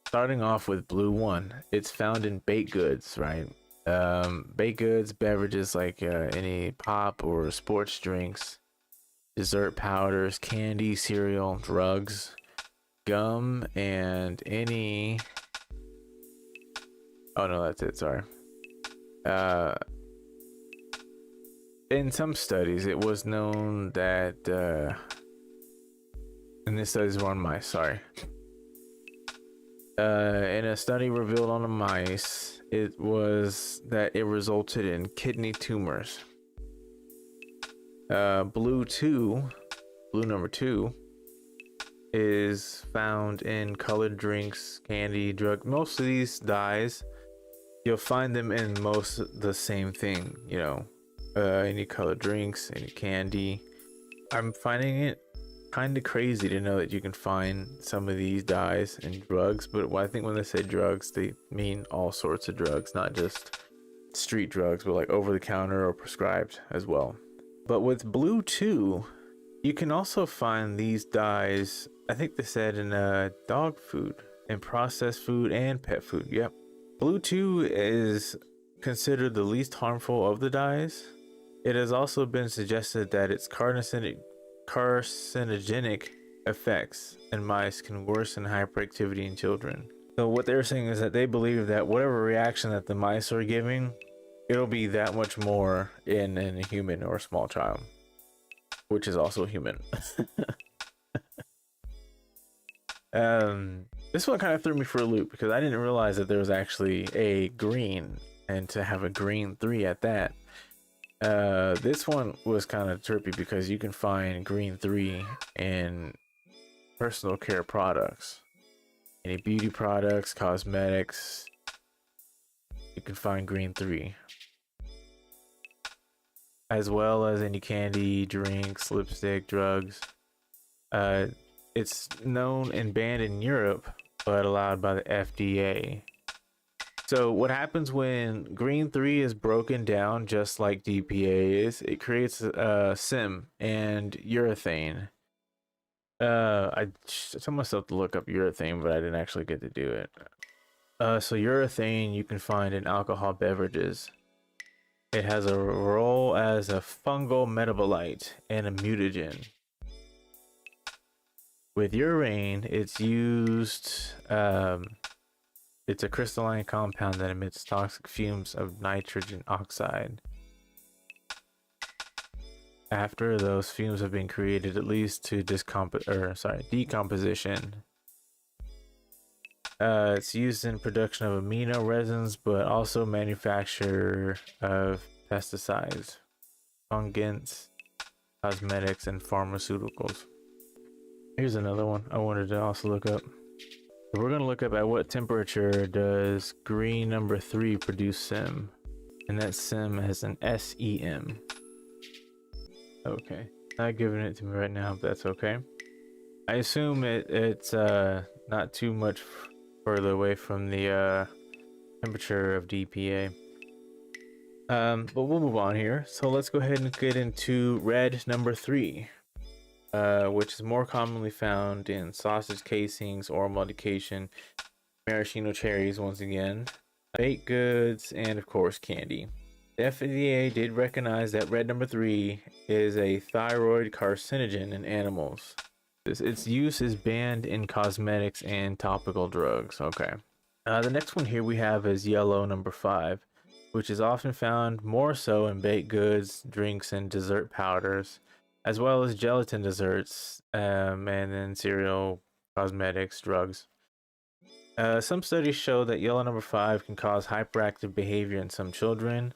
[SPEAKER 1] starting off with blue one, it's found in baked goods, right? Baked goods, beverages like any pop or sports drinks, dessert powders, candy, cereal, drugs, gum, and any. Oh no, that's it. Sorry. Uh, in some studies, it was known that, and this studies were on mice. Sorry. In a study revealed on the mice, it was that it resulted in kidney tumors. Blue number two, is found in colored drinks, candy, drug. Most of these dyes, you'll find them in most the same thing. You know, any colored drinks, any candy. I'm finding it kind of crazy to know that you can find some of these dyes in drugs, but I think when they say drugs, they mean all sorts of drugs, not just street drugs, but like over the counter or prescribed as well. But with blue 2, you can also find these dyes, I think they said in dog food, and processed food and pet food. Yep. Blue 2 is considered the least harmful of the dyes. It has also been suggested that its carcinogenic effects in mice can worsen hyperactivity in children. So what they're saying is that they believe that whatever reaction that the mice are giving, it'll be that much more in a human or a small child, which is also human. This one kind of threw me for a loop because I didn't realize that there was actually a green, and to have a green 3 at that. This one was kind of trippy because you can find green 3 in personal care products, any beauty products, cosmetics. You can find green 3, as well as any candy, drinks, lipstick, drugs. It's known and banned in Europe, but allowed by the FDA. So what happens when green 3 is broken down, just like DPA is, it creates SIM and urethane. I told myself to look up urethane, but I didn't actually get to do it. So urethane you can find in alcohol beverages. It has a role as a fungal metabolite and a mutagen. With urane, it's used, it's a crystalline compound that emits toxic fumes of nitrogen oxide. After those fumes have been created, it leads to decomposition. It's used in production of amino resins, but also manufacture of pesticides, fungants, cosmetics, and pharmaceuticals. Here's another one I wanted to also look up. We're going to look up at what temperature does green number 3 produce SIM, and that SIM has an SEM. Okay, not giving it to me right now, if that's okay. I assume it's not too much further away from the temperature of DPA. But we'll move on here. So let's go ahead and get into red number 3. Which is more commonly found in sausage casings, oral medication, maraschino cherries once again, baked goods, and of course candy. The FDA did recognize that red number 3 is a thyroid carcinogen in animals. Its use is banned in cosmetics and topical drugs. Okay. The next one here we have is yellow number 5, which is often found more so in baked goods, drinks, and dessert powders, as well as gelatin desserts, and then cereal, cosmetics, drugs. Some studies show that yellow number 5 can cause hyperactive behavior in some children.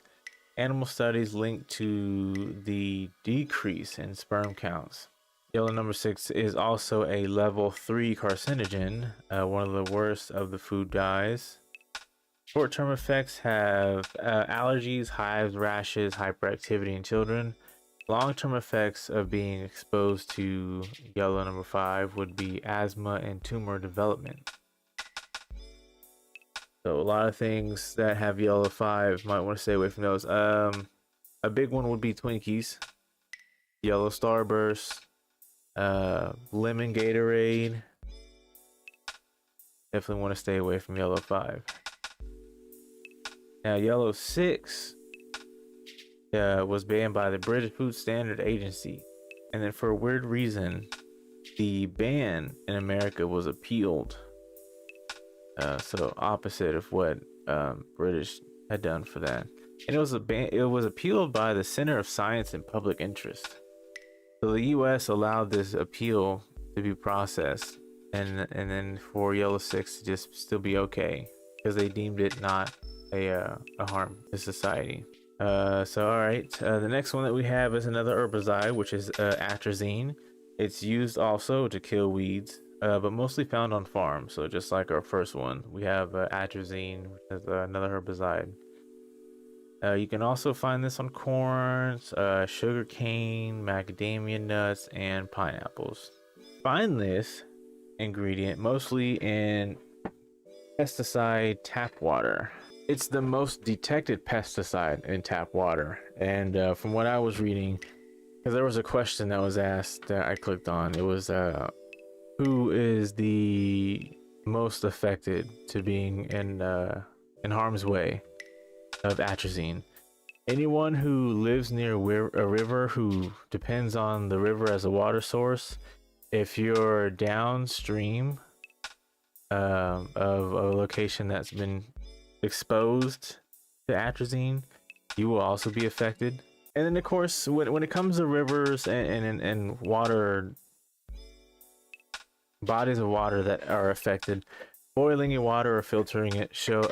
[SPEAKER 1] Animal studies link to the decrease in sperm counts. Yellow number 6 is also a level 3 carcinogen, one of the worst of the food dyes. Short-term effects have allergies, hives, rashes, hyperactivity in children. Long-term effects of being exposed to yellow number 5 would be asthma and tumor development. So a lot of things that have yellow 5 might want to stay away from those. A big one would be Twinkies, yellow Starburst, lemon Gatorade. Definitely want to stay away from yellow 5. Now yellow 6 was banned by the British Food Standard Agency, and then for a weird reason, the ban in America was appealed. So opposite of what British had done for that, and it was appealed by the Center of Science and Public Interest. So the U.S. allowed this appeal to be processed, and then for yellow 6 to just still be okay because they deemed it not a harm to society. So all right, the next one that we have is another herbicide, which is atrazine. It's used also to kill weeds, but mostly found on farms. So just like our first one, we have atrazine, which is another herbicide. You can also find this on corn, sugar cane, macadamia nuts, and pineapples. Find this ingredient mostly in pesticide tap water. It's the most detected pesticide in tap water, and from what I was reading, because there was a question that was asked that I clicked on, it was who is the most affected to being in harm's way of atrazine. Anyone who lives near a river, who depends on the river as a water source. If you're downstream of a location that's been exposed to atrazine, you will also be affected. And then of course, when it comes to rivers and water, bodies of water that are affected, boiling your water or filtering it should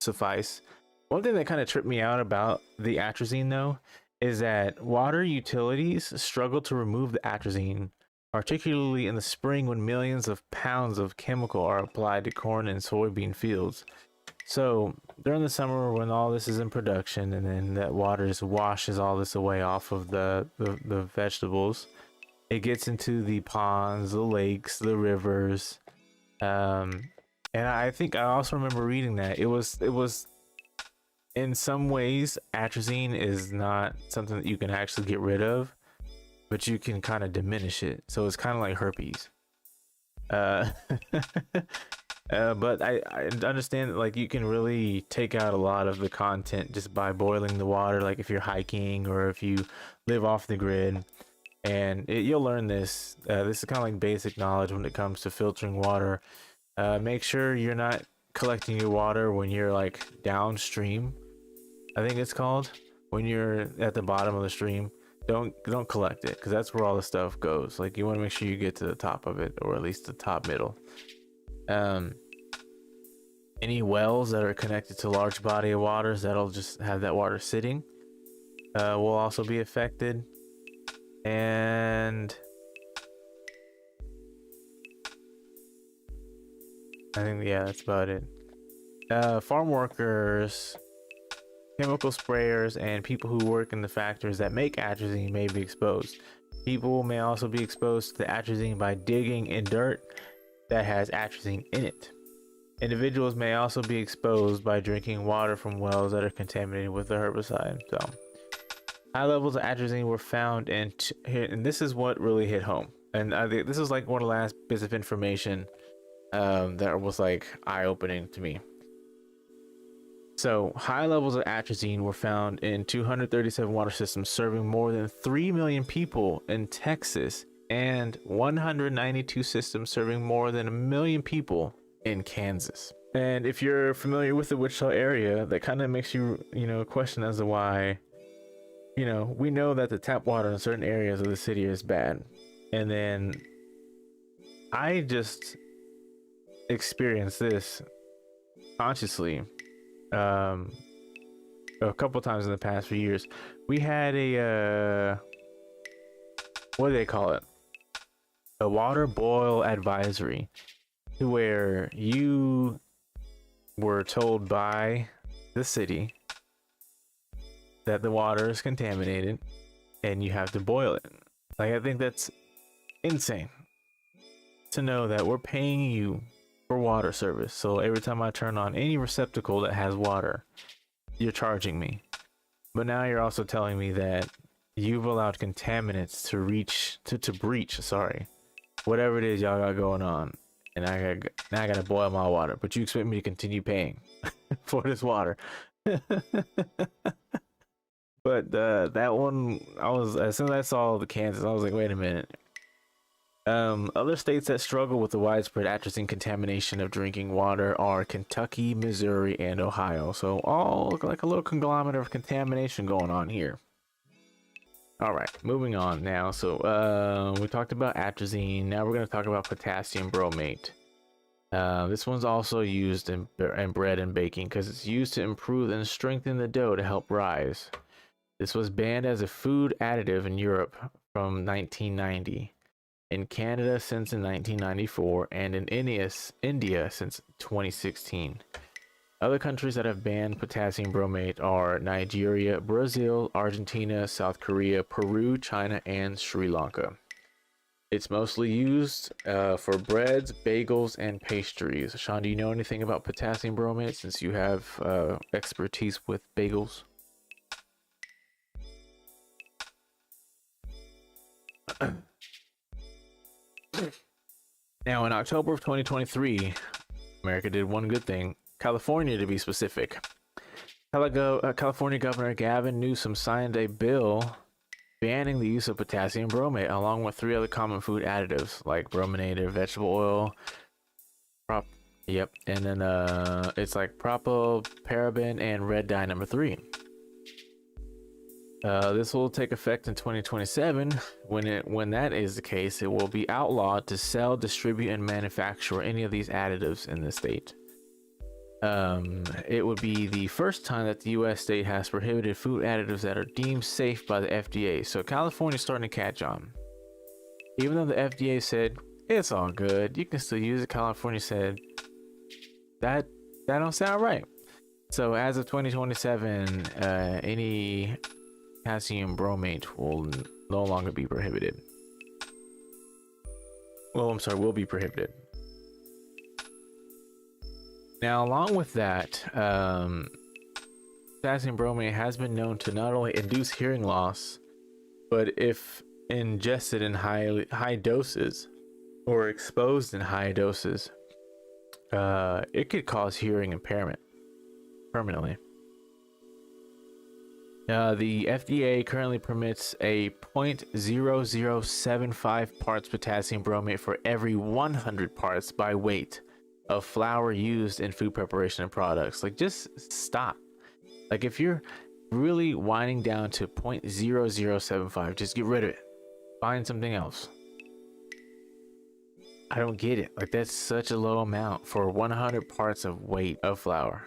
[SPEAKER 1] suffice. One thing that kind of tripped me out about the atrazine though is that water utilities struggle to remove the atrazine, particularly in the spring when millions of pounds of chemical are applied to corn and soybean fields. So during the summer when all this is in production, and then that water just washes all this away off of the vegetables, it gets into the ponds, the lakes, the rivers, and I think I also remember reading that it was in some ways atrazine is not something that you can actually get rid of, but you can kind of diminish it. So it's kind of like herpes. But I understand that, like, you can really take out a lot of the content just by boiling the water, like if you're hiking or if you live off the grid. And you'll learn this. This is kind of like basic knowledge when it comes to filtering water. Make sure you're not collecting your water when you're like downstream, I think it's called, when you're at the bottom of the stream. Don't collect it, because that's where all the stuff goes. Like, you want to make sure you get to the top of it, or at least the top middle. Any wells that are connected to large body of waters that'll just have that water sitting will also be affected. And I think, yeah, that's about it. Farm workers, chemical sprayers, and people who work in the factories that make atrazine may be exposed. People may also be exposed to atrazine by digging in dirt that has atrazine in it. Individuals may also be exposed by drinking water from wells that are contaminated with the herbicide. So high levels of atrazine were found in and this is what really hit home. And I think this is like one of the last bits of information that was like eye-opening to me. So high levels of atrazine were found in 237 water systems serving more than 3 million people in Texas, and 192 systems serving more than 1 million people in Kansas. And if you're familiar with the Wichita area, that kind of makes you, question as to why, we know that the tap water in certain areas of the city is bad. And then I just experienced this consciously a couple times in the past few years. We had a what do they call it, a water boil advisory, to where you were told by the city that the water is contaminated and you have to boil it. Like, I think that's insane to know that we're paying you for water service. So every time I turn on any receptacle that has water, you're charging me. But now you're also telling me that you've allowed contaminants to breach, sorry, whatever it is y'all got going on. And now I gotta boil my water, but you expect me to continue paying for this water. But that one, as soon as I saw the Kansas, I was like, wait a minute. Other states that struggle with the widespread atrazine contamination of drinking water are Kentucky, Missouri, and Ohio. So all like a little conglomerate of contamination going on here. All right, moving on now. So we talked about atrazine. Now we're going to talk about potassium bromate. This one's also used in bread and baking because it's used to improve and strengthen the dough to help rise. This was banned as a food additive in Europe from 1990, in Canada since in 1994, and in India since 2016. Other countries that have banned potassium bromate are Nigeria, Brazil, Argentina, South Korea, Peru, China, and Sri Lanka. It's mostly used for breads, bagels, and pastries. Sean, do you know anything about potassium bromate since you have expertise with bagels? Now, in October of 2023, America did one good thing. California, to be specific. California Governor Gavin Newsom signed a bill banning the use of potassium bromate, along with 3 other common food additives like brominated vegetable oil, and then it's like propylparaben and red dye number 3. This will take effect in 2027. When that is the case, it will be outlawed to sell, distribute, and manufacture any of these additives in the state. It would be the first time that the U.S. state has prohibited food additives that are deemed safe by the FDA. So California's starting to catch on. Even though the FDA said it's all good, you can still use it, California said that don't sound right. So as of 2027, any potassium bromate will no longer be prohibited. Well, I'm sorry, will be prohibited. Now, along with that, potassium bromate has been known to not only induce hearing loss, but if ingested in high doses or exposed in high doses, it could cause hearing impairment permanently. The FDA currently permits a 0.0075 parts potassium bromate for every 100 parts by weight of flour used in food preparation and products. Like, just stop. Like, if you're really winding down to 0.0075, just get rid of it. Find something else. I don't get it. Like, that's such a low amount for 100 parts of weight of flour.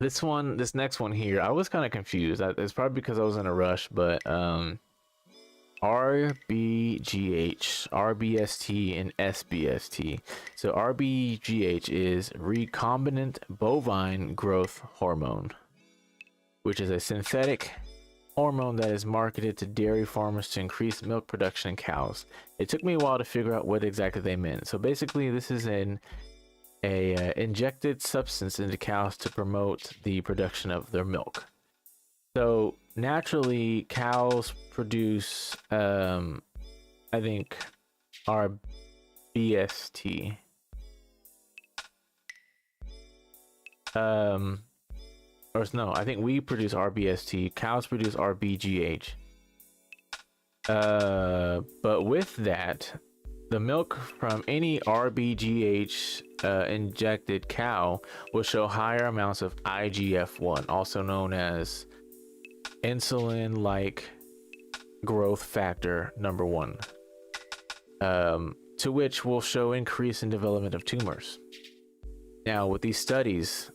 [SPEAKER 1] This next one here, I was kind of confused. It's probably because I was in a rush, but RBGH, RBST, and SBST. So RBGH is recombinant bovine growth hormone, which is a synthetic hormone that is marketed to dairy farmers to increase milk production in cows. It took me a while to figure out what exactly they meant. So basically, this is an injected substance into cows to promote the production of their milk. So naturally, cows produce, I think, RBST. Or no, I think we produce RBST. Cows produce RBGH. But with that, the milk from any RBGH injected cow will show higher amounts of IGF-1, also known as insulin-like growth factor number 1, to which will show increase in development of tumors. Now, with these studies,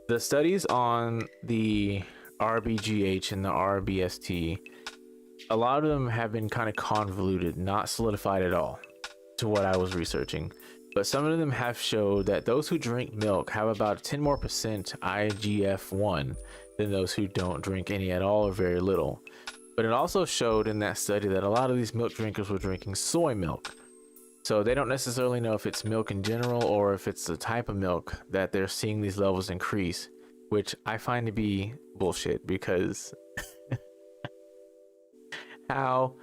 [SPEAKER 1] the studies on the RBGH and the RBST, a lot of them have been kind of convoluted, not solidified at all to what I was researching. But some of them have showed that those who drink milk have about 10% more IGF-1 than those who don't drink any at all or very little. But it also showed in that study that a lot of these milk drinkers were drinking soy milk. So they don't necessarily know if it's milk in general or if it's the type of milk that they're seeing these levels increase, which I find to be bullshit, because how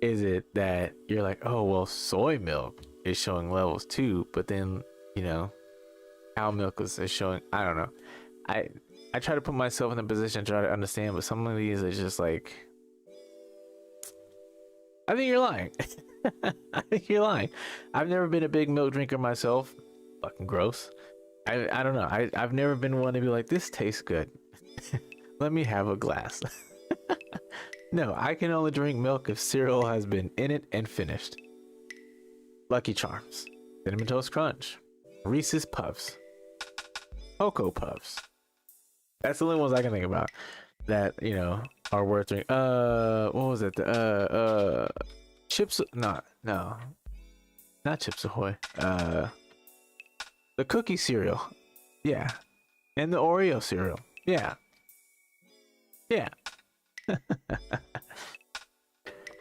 [SPEAKER 1] is it that you're like, oh, well, soy milk is showing levels too, but then, you know, cow milk is showing, I don't know. I try to put myself in a position to try to understand, but some of these are just like, I think you're lying. I think you're lying. I've never been a big milk drinker myself. Fucking gross. I don't know. I've never been one to be like, this tastes good. Let me have a glass. No, I can only drink milk if cereal has been in it and finished. Lucky Charms, Cinnamon Toast Crunch, Reese's Puffs, Cocoa Puffs. That's the only ones I can think about that, you know, are worth drinking. What was it? Chips? No, not Chips Ahoy. The cookie cereal. Yeah. And the Oreo cereal. Yeah. Yeah.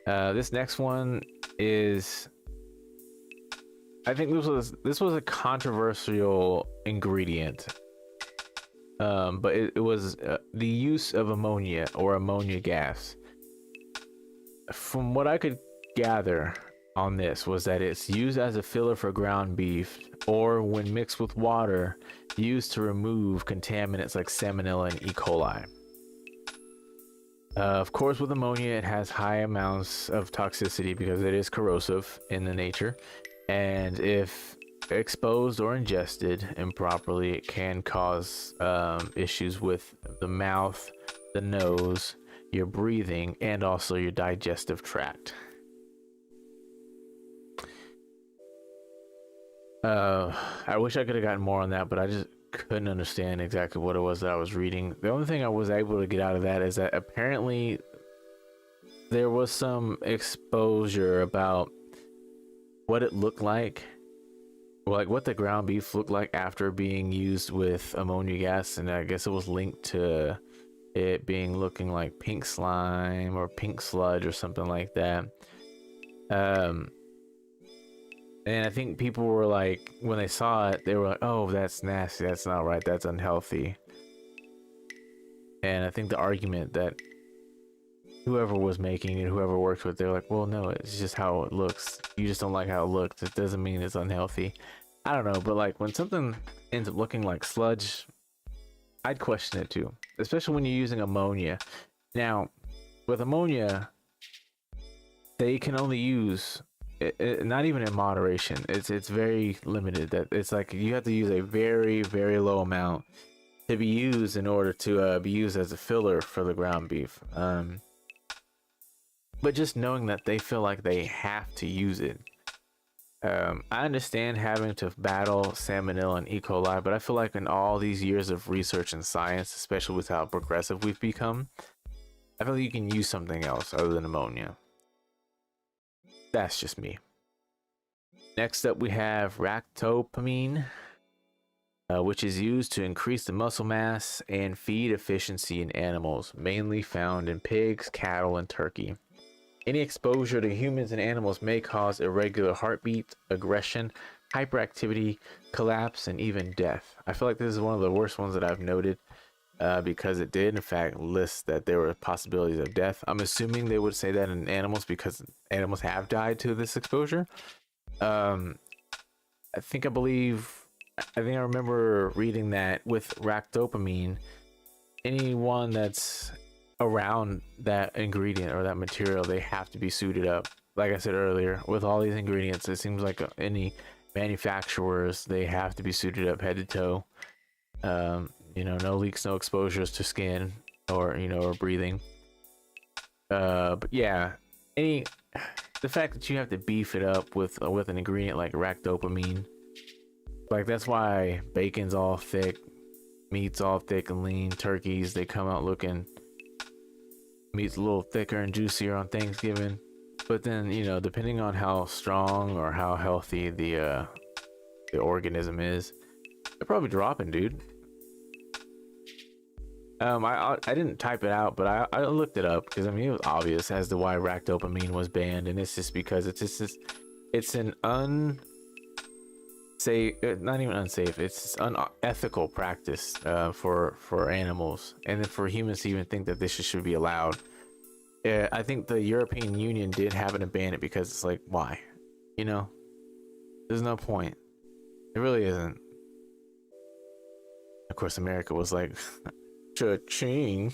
[SPEAKER 1] This next one is, I think this was a controversial ingredient. But it was the use of ammonia or ammonia gas. From what I could gather on this was that it's used as a filler for ground beef, or when mixed with water, used to remove contaminants like salmonella and E. coli. Of course, with ammonia, it has high amounts of toxicity because it is corrosive in the nature, and if exposed or ingested improperly, it can cause issues with the mouth, the nose, your breathing, and also your digestive tract. I wish I could have gotten more on that, but I just couldn't understand exactly what it was that I was reading. The only thing I was able to get out of that is that apparently there was some exposure about what it looked like what the ground beef looked like after being used with ammonia gas, and I guess it was linked to it being looking like pink slime or pink sludge or something like that. And I think people were like, when they saw it, they were like, oh, that's nasty, that's not right, that's unhealthy. And I think the argument that whoever was making it, whoever worked with, they're like, well, no, it's just how it looks. You just don't like how it looks. It doesn't mean it's unhealthy. I don't know, but like when something ends up looking like sludge, I'd question it too, especially when you're using ammonia. Now, with ammonia, they can only use it, not even in moderation. It's very limited. That it's like you have to use a very, very low amount to be used in order to be used as a filler for the ground beef. But just knowing that they feel like they have to use it. I understand having to battle salmonella and E. coli, but I feel like in all these years of research and science, especially with how progressive we've become, I feel like you can use something else other than ammonia. That's just me. Next up, we have ractopamine, which is used to increase the muscle mass and feed efficiency in animals, mainly found in pigs, cattle, and turkey. Any exposure to humans and animals may cause irregular heartbeat, aggression, hyperactivity, collapse, and even death. I feel like this is one of the worst ones that I've noted, because it did in fact list that there were possibilities of death. I'm assuming they would say that in animals because animals have died to this exposure. I remember reading that with ractopamine, anyone that's around that ingredient or that material, they have to be suited up. Like I said earlier, with all these ingredients, it seems like any manufacturers, they have to be suited up head to toe. You know, no leaks, no exposures to skin or, you know, or breathing. But yeah, the fact that you have to beef it up with an ingredient like ractopamine, like that's why bacon's all thick, meat's all thick and lean, turkeys, they come out looking, meat's a little thicker and juicier on Thanksgiving. But then, you know, depending on how strong or how healthy the organism is, they're probably dropping, dude. I didn't type it out, but I looked it up because I mean it was obvious as to why ractopamine was banned, and it's just because it's just this It's an unsafe, not even unsafe. It's unethical practice for animals, and then for humans to even think that this should be allowed. I think the European Union did happen to ban it because it's like, why? You know, there's no point. It really isn't. Of course, America was like, cha-ching.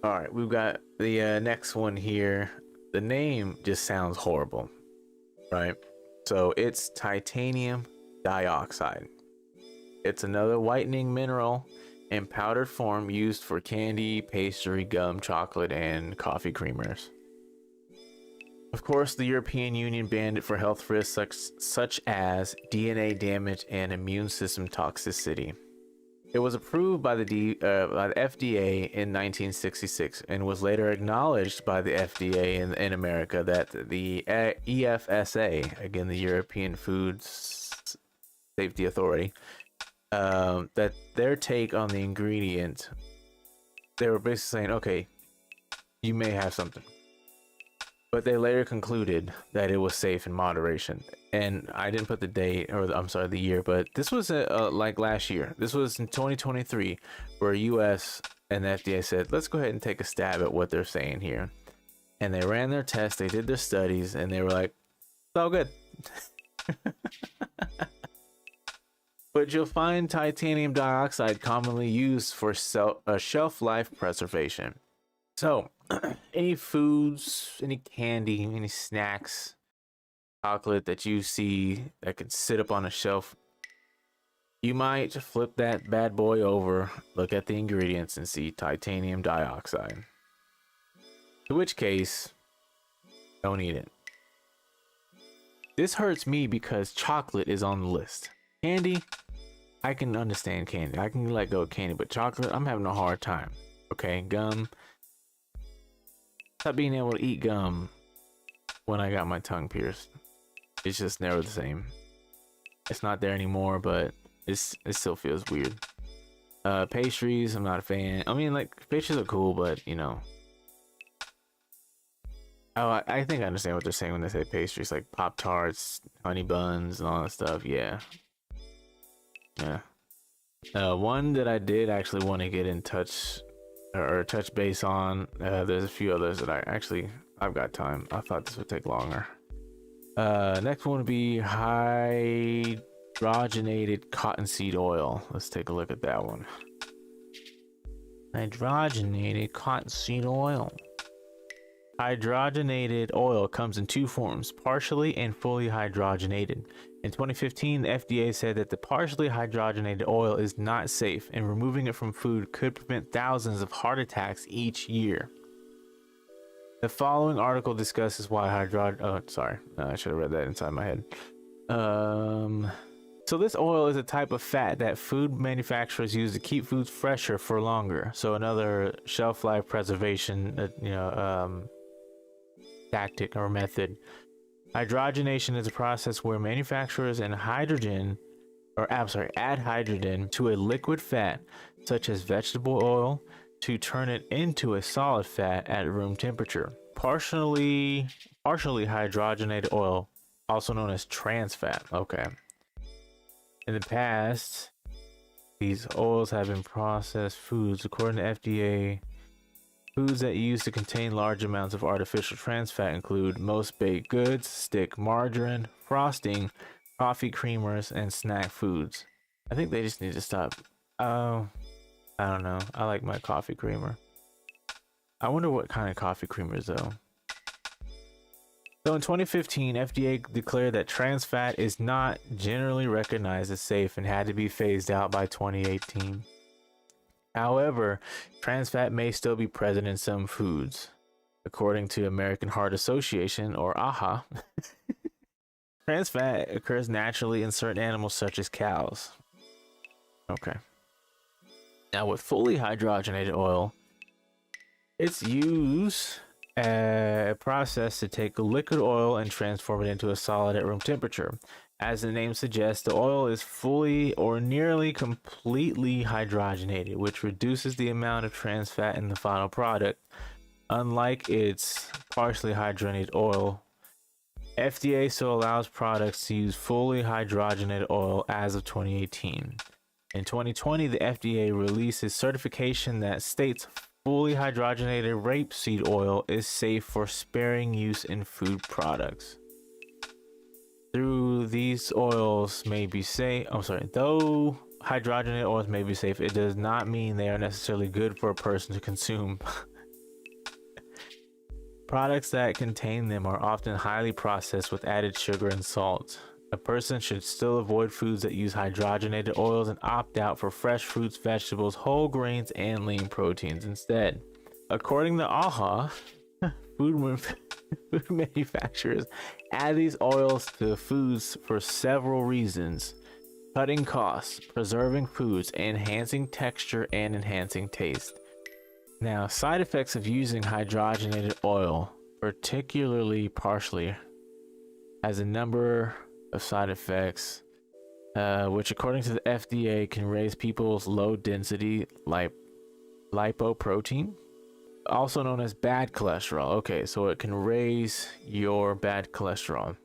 [SPEAKER 1] All right, we've got the next one here. The name just sounds horrible, right? So it's titanium dioxide. It's another whitening mineral in powdered form used for candy, pastry, gum, chocolate, and coffee creamers. Of course, the European Union banned it for health risks such as DNA damage and immune system toxicity. It was approved by the FDA in 1966 and was later acknowledged by the FDA in America that the EFSA, again the European Food Safety Authority, that their take on the ingredient, they were basically saying, okay, you may have something. But they later concluded that it was safe in moderation. And I didn't put the date, or I'm sorry, the year, but this was like last year. This was in 2023, where US and the FDA said, let's go ahead and take a stab at what they're saying here. And they ran their tests, they did their studies, and they were like, it's all good. But you'll find titanium dioxide commonly used for shelf life preservation. So, any foods, any candy, any snacks, chocolate that you see that can sit up on a shelf, you might flip that bad boy over, look at the ingredients, and see titanium dioxide. In which case, don't eat it. This hurts me because chocolate is on the list. Candy, I can understand candy. I can let go of candy, but chocolate, I'm having a hard time. Okay, gum. Stop being able to eat gum when I got my tongue pierced. It's just never the same. It's not there anymore, but it still feels weird. Pastries, I'm not a fan. I mean, like, pastries are cool, but you know. Oh, I think I understand what they're saying when they say pastries, like Pop-Tarts, honey buns, and all that stuff. Yeah. One that I did actually want to get in touch or touch base on. There's a few others that I've got time. I thought this would take longer. Next one would be hydrogenated cottonseed oil. Let's take a look at that one. Hydrogenated cottonseed oil. Hydrogenated oil comes in two forms, partially and fully hydrogenated. In 2015, the FDA said that the partially hydrogenated oil is not safe, and removing it from food could prevent thousands of heart attacks each year. The following article discusses why I should have read that inside my head. So this oil is a type of fat that food manufacturers use to keep foods fresher for longer. So another shelf life preservation, tactic or method. Hydrogenation is a process where manufacturers add hydrogen to a liquid fat, such as vegetable oil, to turn it into a solid fat at room temperature. Partially hydrogenated oil, also known as trans fat. Okay. In the past, these oils have been processed foods. According to FDA, foods that used to contain large amounts of artificial trans fat include most baked goods, stick margarine, frosting, coffee creamers, and snack foods. I think they just need to stop. I don't know. I like my coffee creamer. I wonder what kind of coffee creamers though. So in 2015, FDA declared that trans fat is not generally recognized as safe and had to be phased out by 2018. However, trans fat may still be present in some foods. According to American Heart Association, or AHA, trans fat occurs naturally in certain animals such as cows. Okay. Now with fully hydrogenated oil, it's used a process to take liquid oil and transform it into a solid at room temperature. As the name suggests, the oil is fully or nearly completely hydrogenated, which reduces the amount of trans fat in the final product. Unlike its partially hydrogenated oil, FDA still allows products to use fully hydrogenated oil as of 2018. In 2020, the FDA released a certification that states fully hydrogenated rapeseed oil is safe for sparing use in food products. Though hydrogenated oils may be safe, it does not mean they are necessarily good for a person to consume. Products that contain them are often highly processed with added sugar and salt. A person should still avoid foods that use hydrogenated oils and opt out for fresh fruits, vegetables, whole grains, and lean proteins instead. According to AHA, food manufacturers add these oils to foods for several reasons: cutting costs, preserving foods, enhancing texture, and enhancing taste. Now, side effects of using hydrogenated oil, particularly partially, has a number of side effects, which according to the FDA can raise people's low density lipoprotein, also known as bad cholesterol. Okay, so it can raise your bad cholesterol.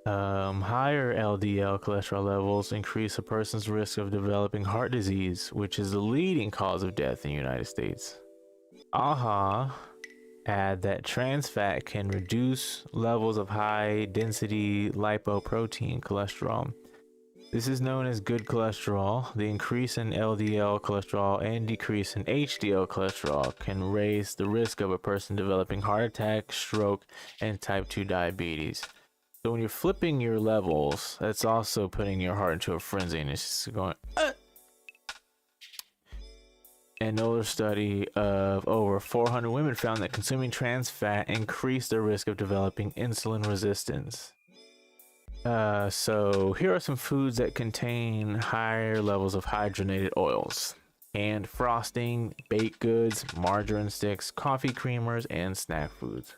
[SPEAKER 1] Higher LDL cholesterol levels increase a person's risk of developing heart disease, which is the leading cause of death in the United States. AHA add that trans fat can reduce levels of high density lipoprotein cholesterol. This is known as good cholesterol. The increase in LDL cholesterol and decrease in HDL cholesterol can raise the risk of a person developing heart attack, stroke, and type 2 diabetes. So when you're flipping your levels, that's also putting your heart into a frenzy, and it's just going. Another study of over 400 women found that consuming trans fat increased their risk of developing insulin resistance. So here are some foods that contain higher levels of hydrogenated oils: canned frosting, baked goods, margarine sticks, coffee creamers, and snack foods.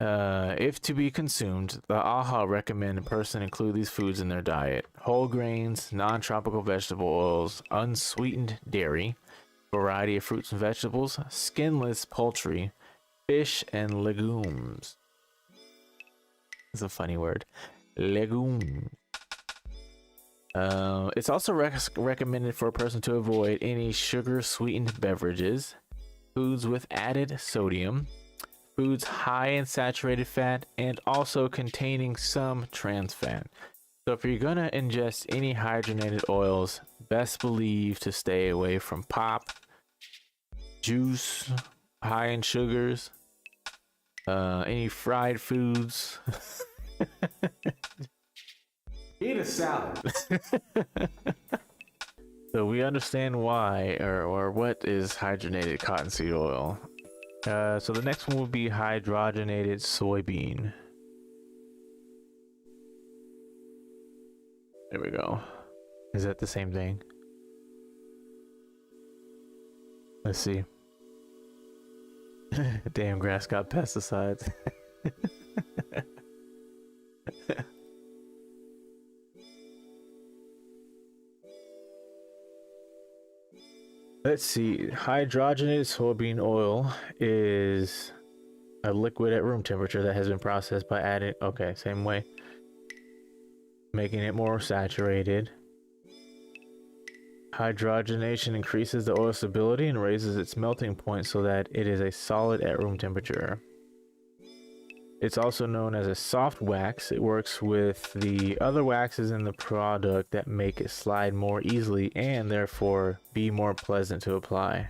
[SPEAKER 1] If to be consumed, the AHA recommend a person include these foods in their diet: whole grains, non-tropical vegetable oils, unsweetened dairy, variety of fruits and vegetables, skinless poultry, fish, and legumes. It's a funny word. Legume. It's also recommended for a person to avoid any sugar-sweetened beverages, foods with added sodium, foods high in saturated fat, and also containing some trans fat. So if you're gonna ingest any hydrogenated oils, best believe to stay away from pop, juice, high in sugars, any fried foods. Eat a salad. So we understand why or what is hydrogenated cottonseed oil. So the next one would be hydrogenated soybean. There we go. Is that the same thing? Let's see. Damn, grass got pesticides. Let's see. Hydrogenated soybean oil is a liquid at room temperature that has been processed by adding, okay, same way, making it more saturated. Hydrogenation increases the oil stability and raises its melting point so that it is a solid at room temperature. It's also known as a soft wax. It works with the other waxes in the product that make it slide more easily and therefore be more pleasant to apply.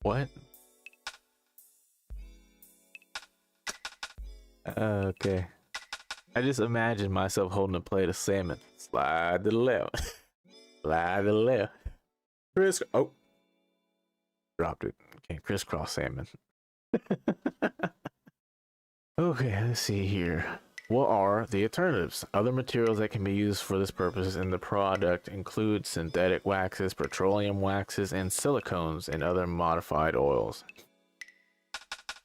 [SPEAKER 1] What? Okay. I just imagine myself holding a plate of salmon. Slide to the left. Slide to the left. Oh. Dropped it. Okay, crisscross salmon. Okay, let's see here. What are the alternatives? Other materials that can be used for this purpose in the product include synthetic waxes, petroleum waxes, and silicones, and other modified oils.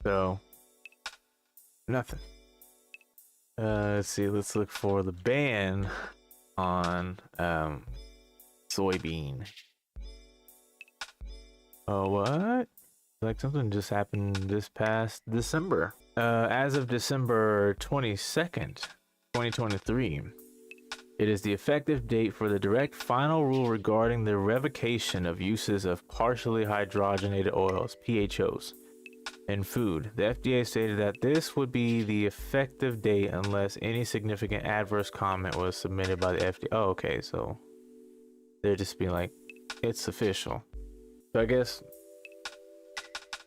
[SPEAKER 1] So, nothing. Let's see, let's look for the ban on soybean. Oh, what? Like something just happened this past December. As of December 22nd, 2023, it is the effective date for the direct final rule regarding the revocation of uses of partially hydrogenated oils, PHOs, in food. The FDA stated that this would be the effective date unless any significant adverse comment was submitted by the FDA. Oh, okay, so they're just being like, it's official. So I guess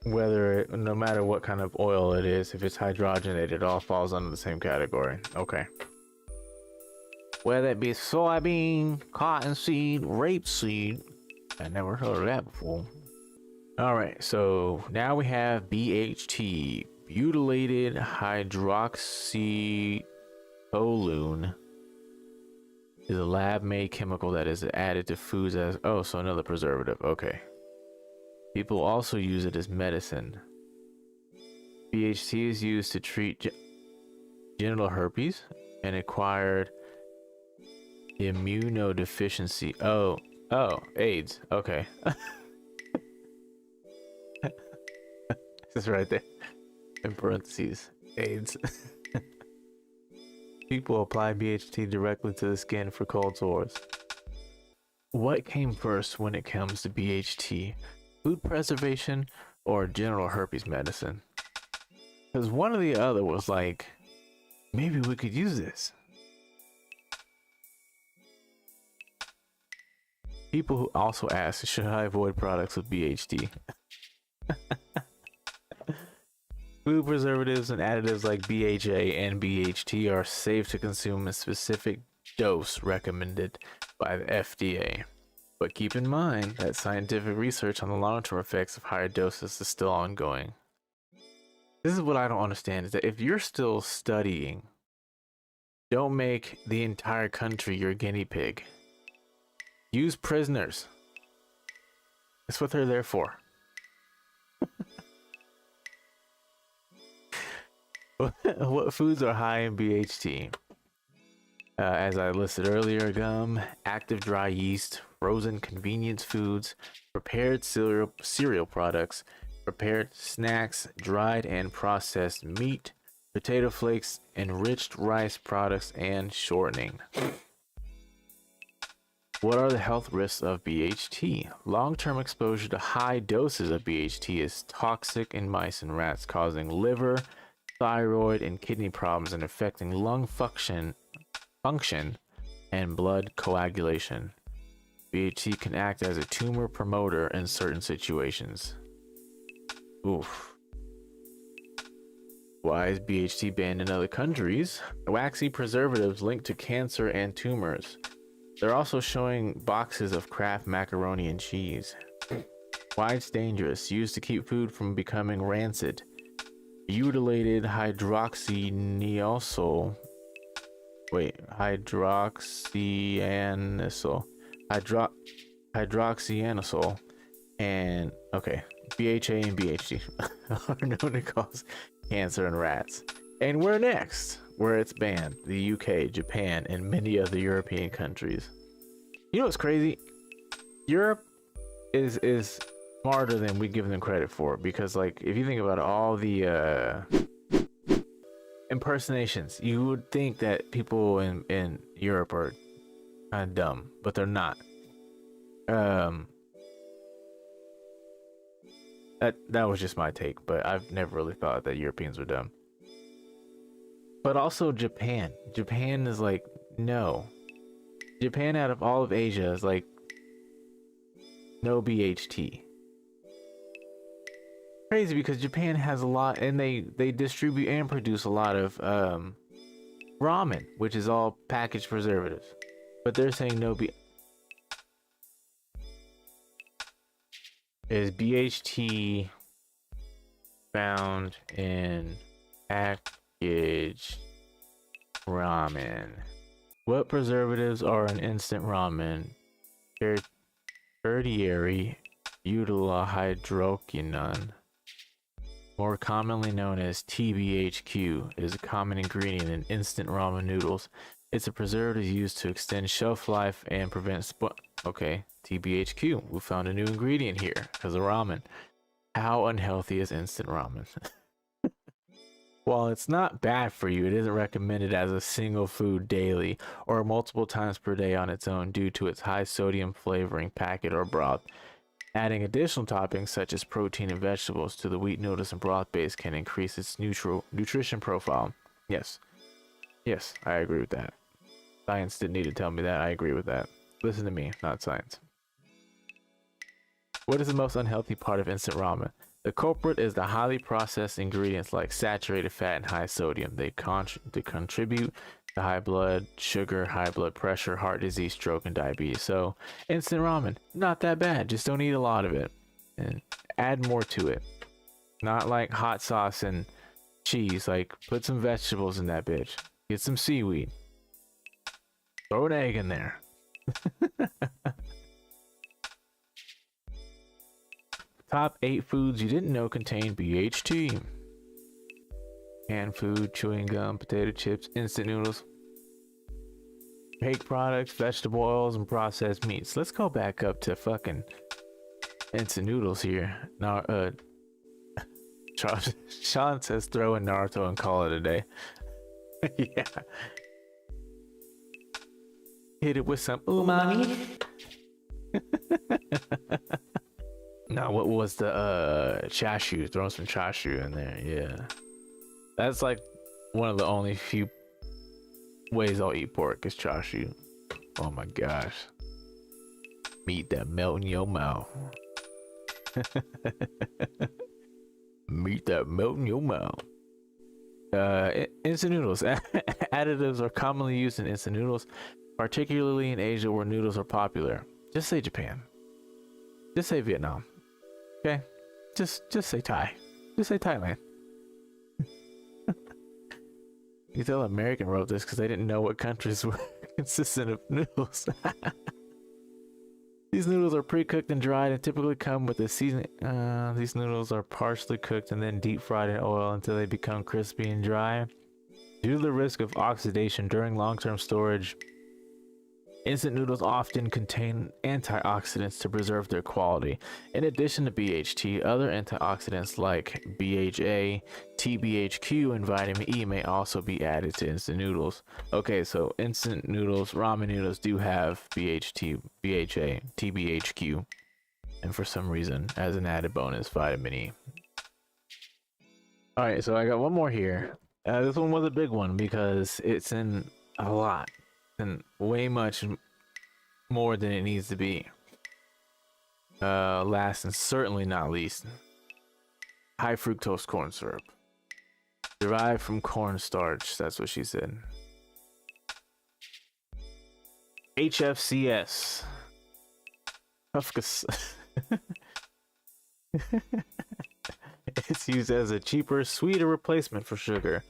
[SPEAKER 1] no matter what kind of oil it is, if it's hydrogenated, it all falls under the same category. Okay. Whether it be soybean, cottonseed, rapeseed. I never heard of that before. All right, so now we have BHT, butylated hydroxytoluene, is a lab-made chemical that is added to foods as so another preservative. Okay. People also use it as medicine. BHT is used to treat genital herpes and acquired immunodeficiency. Oh, AIDS. Okay. This is right there in parentheses. AIDS. People apply BHT directly to the skin for cold sores. What came first when it comes to BHT? Food preservation or genital herpes medicine? Because one or the other was like, maybe we could use this. People who also ask, should I avoid products with BHT? Food preservatives and additives like BHA and BHT are safe to consume a specific dose recommended by the FDA. But keep in mind that scientific research on the long-term effects of higher doses is still ongoing. This is what I don't understand, is that if you're still studying, don't make the entire country your guinea pig. Use prisoners. That's what they're there for. What foods are high in BHT? As I listed earlier, gum, active dry yeast, frozen convenience foods, prepared cereal products, prepared snacks, dried and processed meat, potato flakes, enriched rice products, and shortening. What are the health risks of BHT? Long-term exposure to high doses of BHT is toxic in mice and rats, causing liver, thyroid, and kidney problems and affecting lung function and blood coagulation. BHT can act as a tumor promoter in certain situations. Oof. Why is BHT banned in other countries? Waxy preservatives linked to cancer and tumors. They're also showing boxes of Kraft macaroni and cheese. Why it's dangerous. Used to keep food from becoming rancid. Butylated hydroxyanisole. Hydroxyanisole. And, okay, BHA and BHT are known to cause cancer in rats. And we're next, where it's banned, the UK, Japan, and many other European countries. You know what's crazy? Europe is smarter than we give them credit for, because like if you think about it, all the impersonations, you would think that people in Europe are kind of dumb, but they're not. That was just my take, but I've never really thought that Europeans were dumb. But also Japan is like, no. Japan, out of all of Asia, is like no BHT. Crazy, because Japan has a lot, and they distribute and produce a lot of ramen, which is all packaged preservatives, but they're saying no Is BHT found in packaged ramen? What preservatives are in instant ramen? Tertiary butylhydroquinone, more commonly known as TBHQ, is a common ingredient in instant ramen noodles. It's a preservative used to extend shelf life and prevent Okay, TBHQ. We found a new ingredient here because of ramen. How unhealthy is instant ramen? While it's not bad for you, it isn't recommended as a single food daily or multiple times per day on its own due to its high sodium flavoring packet or broth. Adding additional toppings such as protein and vegetables to the wheat noodles and broth base can increase its nutrition profile. Yes, yes, I agree with that. Science didn't need to tell me that. I agree with that. Listen to me, not science. What is the most unhealthy part of instant ramen? The culprit is the highly processed ingredients like saturated fat and high sodium. They contribute to high blood sugar, high blood pressure, heart disease, stroke, and diabetes. So instant ramen, not that bad. Just don't eat a lot of it and add more to it. Not like hot sauce and cheese. Like put some vegetables in that bitch. Get some seaweed. Throw an egg in there. Top 8 foods you didn't know contain BHT. Canned food, chewing gum, potato chips, instant noodles, cake products, vegetable oils, and processed meats. Let's go back up to fucking instant noodles here. Now, Sean says throw in Naruto and call it a day. Yeah. Hit it with some umami. Now, what was the chashu? Throw some chashu in there. Yeah. That's like one of the only few ways I'll eat pork is chashu. Oh my gosh. Meat that melt in your mouth. Meat that melt in your mouth. Instant noodles. Additives are commonly used in instant noodles, particularly in Asia where noodles are popular. Just say Japan. Just say Vietnam. Okay? Just say Thai. Just say Thailand. You tell American wrote this because they didn't know what countries were consistent of noodles. These noodles are pre-cooked and dried and typically come with a seasoning. These noodles are partially cooked and then deep fried in oil until they become crispy and dry. Due to the risk of oxidation during long-term storage, instant noodles often contain antioxidants to preserve their quality. In addition to BHT, other antioxidants like BHA, TBHQ, and vitamin E may also be added to instant noodles. Okay, so instant noodles, ramen noodles do have BHT, BHA, TBHQ, and for some reason, as an added bonus, vitamin E. Alright, so I got one more here. This one was a big one because it's in a lot. And way much more than it needs to be. Last and certainly not least, high fructose corn syrup, derived from cornstarch. That's what she said. HFCS. It's used as a cheaper, sweeter replacement for sugar.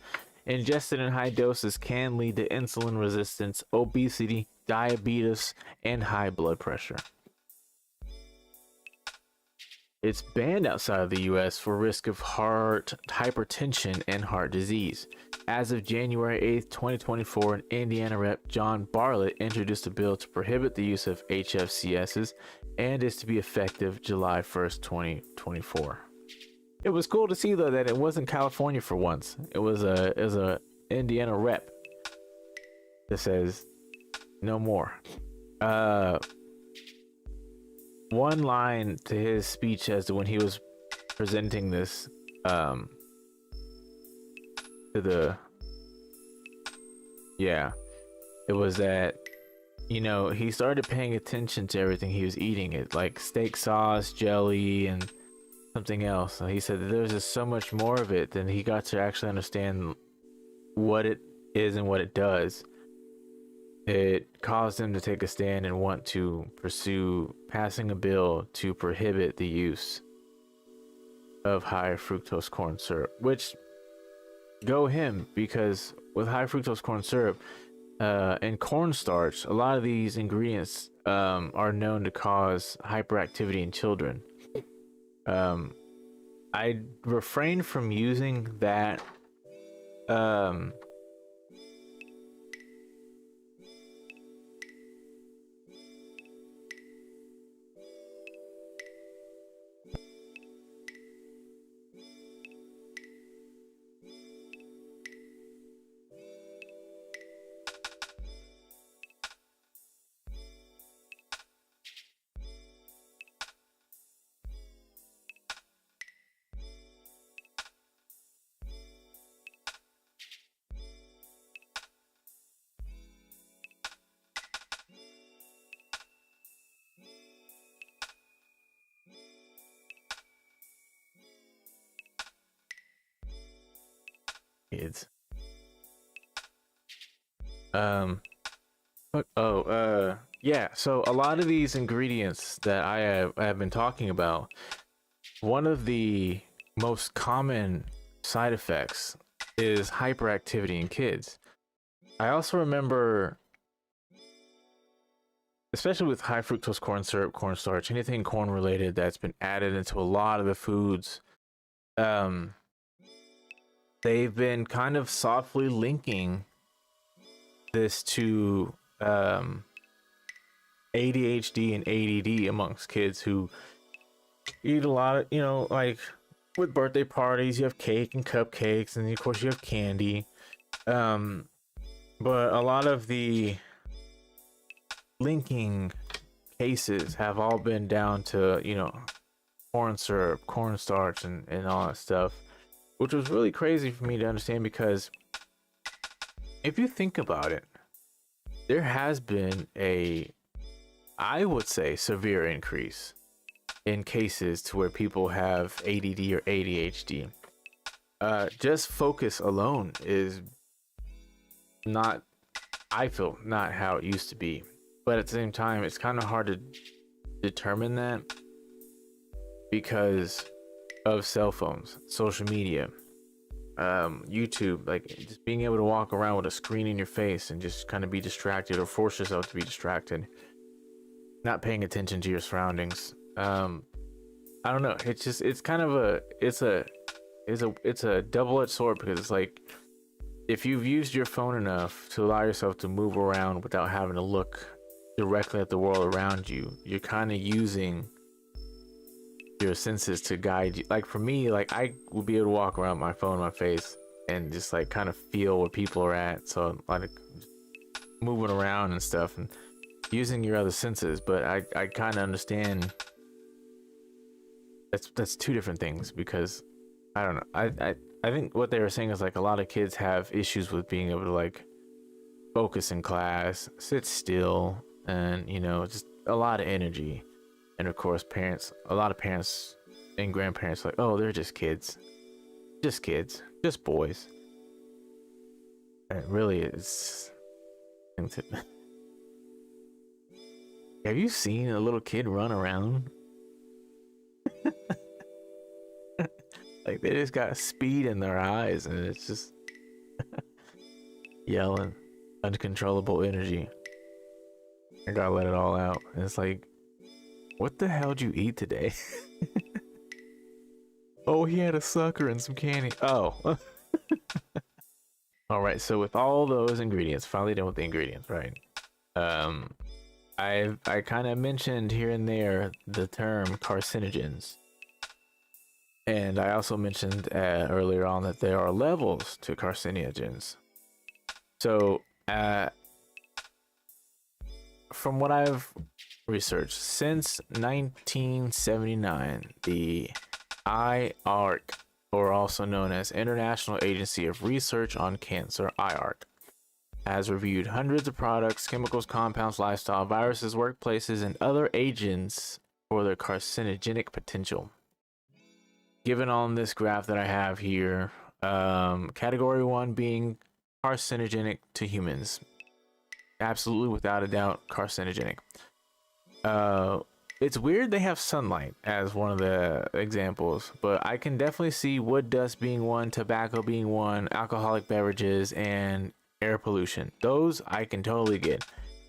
[SPEAKER 1] Ingested in high doses can lead to insulin resistance, obesity, diabetes, and high blood pressure. It's banned outside of the US for risk of heart hypertension and heart disease. As of January 8th, 2024, an Indiana Rep. John Bartlett introduced a bill to prohibit the use of HFCSs and is to be effective July 1st, 2024. It was cool to see though that it wasn't California for once. It was a Indiana rep that says no more. One line to his speech as to when he was presenting this to the it was that, you know, he started paying attention to everything he was eating, it like steak sauce, jelly, and something else. And he said that there's just so much more of it than he got to actually understand what it is and what it does. It caused him to take a stand and want to pursue passing a bill to prohibit the use of high fructose corn syrup, which go him, because with high fructose corn syrup and cornstarch, a lot of these ingredients are known to cause hyperactivity in children. I refrained from using that kids. Yeah. So a lot of these ingredients that I have been talking about, one of the most common side effects is hyperactivity in kids. I also remember, especially with high fructose corn syrup, cornstarch, anything corn related that's been added into a lot of the foods, they've been kind of softly linking this to ADHD and ADD amongst kids who eat a lot of, like with birthday parties, you have cake and cupcakes, and of course you have candy. But a lot of the linking cases have all been down to, corn syrup, cornstarch, and all that stuff, which was really crazy for me to understand, because if you think about it, there has been I would say, severe increase in cases to where people have ADD or ADHD. Just focus alone is not, I feel, not how it used to be. But at the same time, it's kind of hard to determine that because of cell phones, social media, YouTube, like just being able to walk around with a screen in your face and just kind of be distracted or force yourself to be distracted, not paying attention to your surroundings. I don't know. It's kind of it's a double-edged sword, because it's like, if you've used your phone enough to allow yourself to move around without having to look directly at the world around you, you're kind of using your senses to guide you. Like for me, like I will be able to walk around with my phone in my face and just like kind of feel where people are at. So I'm like moving around and stuff and using your other senses. But I kind of understand that's two different things, because I don't know. I think what they were saying is like a lot of kids have issues with being able to like focus in class, sit still, and just a lot of energy. And of course, a lot of parents and grandparents are like, oh, they're just kids, just boys. And really, it's have you seen a little kid run around? Like they just got speed in their eyes, and it's just yelling, uncontrollable energy. I gotta let it all out. And it's like, what the hell did you eat today? Oh, he had a sucker and some candy. Oh. All right. So with all those ingredients, finally done with the ingredients, right? I kind of mentioned here and there the term carcinogens. And I also mentioned earlier on that there are levels to carcinogens. So, from what I've researched, since 1979, the IARC, or also known as International Agency of Research on Cancer, IARC, has reviewed hundreds of products, chemicals, compounds, lifestyle, viruses, workplaces, and other agents for their carcinogenic potential. Given on this graph that I have here, category 1 being carcinogenic to humans. Absolutely, without a doubt, carcinogenic. It's weird they have sunlight as one of the examples, but I can definitely see wood dust being one, tobacco being one, alcoholic beverages, and air pollution. Those I can totally get.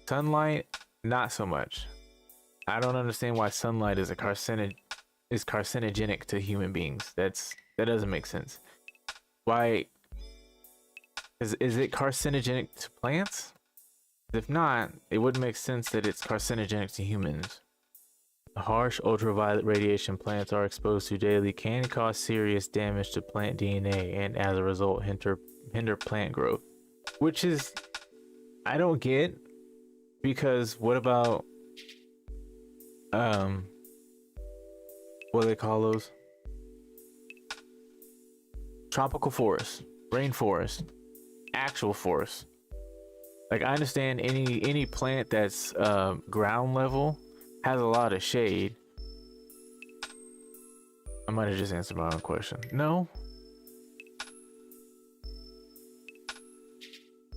[SPEAKER 1] Sunlight, not so much. I don't understand why sunlight is carcinogenic to human beings. That doesn't make sense. Why is it carcinogenic to plants? If not, it wouldn't make sense that it's carcinogenic to humans. The harsh ultraviolet radiation plants are exposed to daily can cause serious damage to plant DNA, and as a result hinder plant growth. Which is, I don't get, because what about what do they call those? Tropical forest, rainforest, actual forest. Like, I understand any plant that's ground level has a lot of shade. I might have just answered my own question. No.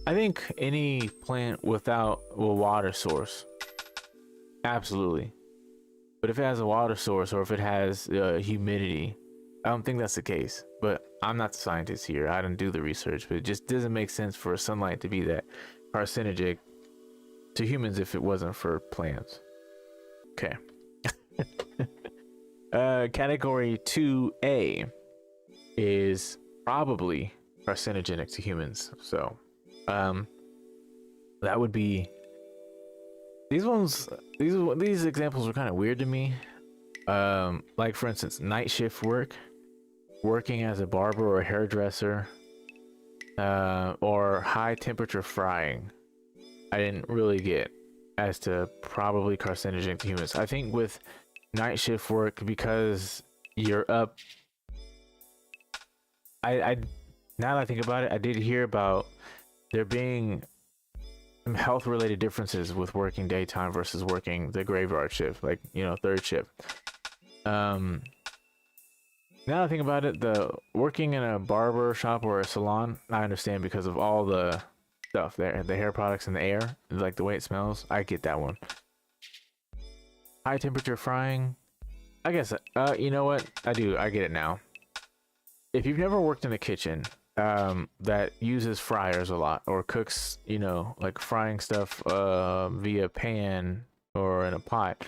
[SPEAKER 1] I think any plant without a water source, absolutely. But if it has a water source or if it has humidity, I don't think that's the case. But I'm not the scientist here. I didn't do the research, but it just doesn't make sense for sunlight to be that carcinogenic to humans if it wasn't for plants. Okay. Category 2A is probably carcinogenic to humans. So, that would be these examples are kind of weird to me. Like for instance, night shift work, working as a barber or a hairdresser, or high temperature frying. I didn't really get as to probably carcinogenic to humans. I think with night shift work, because you're up, I now that I think about it, I did hear about there being some health related differences with working daytime versus working the graveyard shift, like, you know, third shift. Now that I think about it, the working in a barber shop or a salon, I understand because of all the stuff there, the hair products in the air, like the way it smells. I get that one. High temperature frying, I guess, you know what? I get it now. If you've never worked in a kitchen that uses fryers a lot or cooks, you know, like frying stuff via pan or in a pot,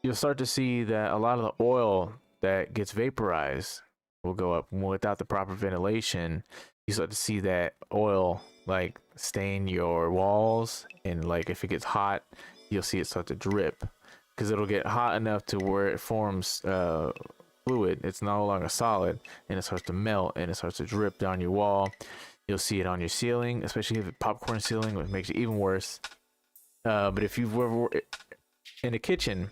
[SPEAKER 1] you'll start to see that a lot of the oil that gets vaporized will go up without the proper ventilation. You start to see that oil like stain your walls, and like if it gets hot, you'll see it start to drip because it'll get hot enough to where it forms fluid. It's no longer solid, and it starts to melt and it starts to drip down your wall. You'll see it on your ceiling, especially if it's popcorn ceiling, which makes it even worse. But if you've ever in a kitchen,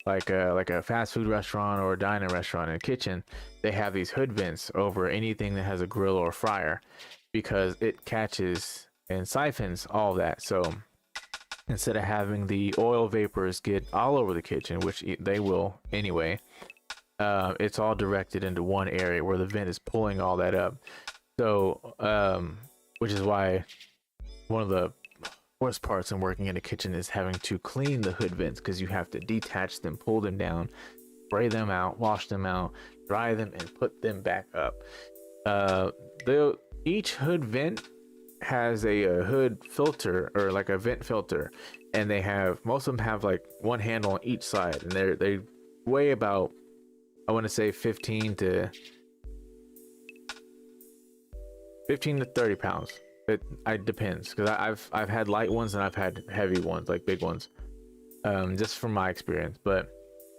[SPEAKER 1] like a fast food restaurant or a dining restaurant, in a kitchen, they have these hood vents over anything that has a grill or a fryer because it catches and siphons all that. So instead of having the oil vapors get all over the kitchen, which they will anyway, it's all directed into one area where the vent is pulling all that up. So which is why one of the worst parts in working in a kitchen is having to clean the hood vents, because you have to detach them, pull them down, spray them out, wash them out, dry them, and put them back up. Each hood vent has a hood filter, or like a vent filter, and most of them have like one handle on each side, and they weigh about, I want to say 15 to 30 pounds. It depends, because I've had light ones and I've had heavy ones, like big ones, just from my experience. But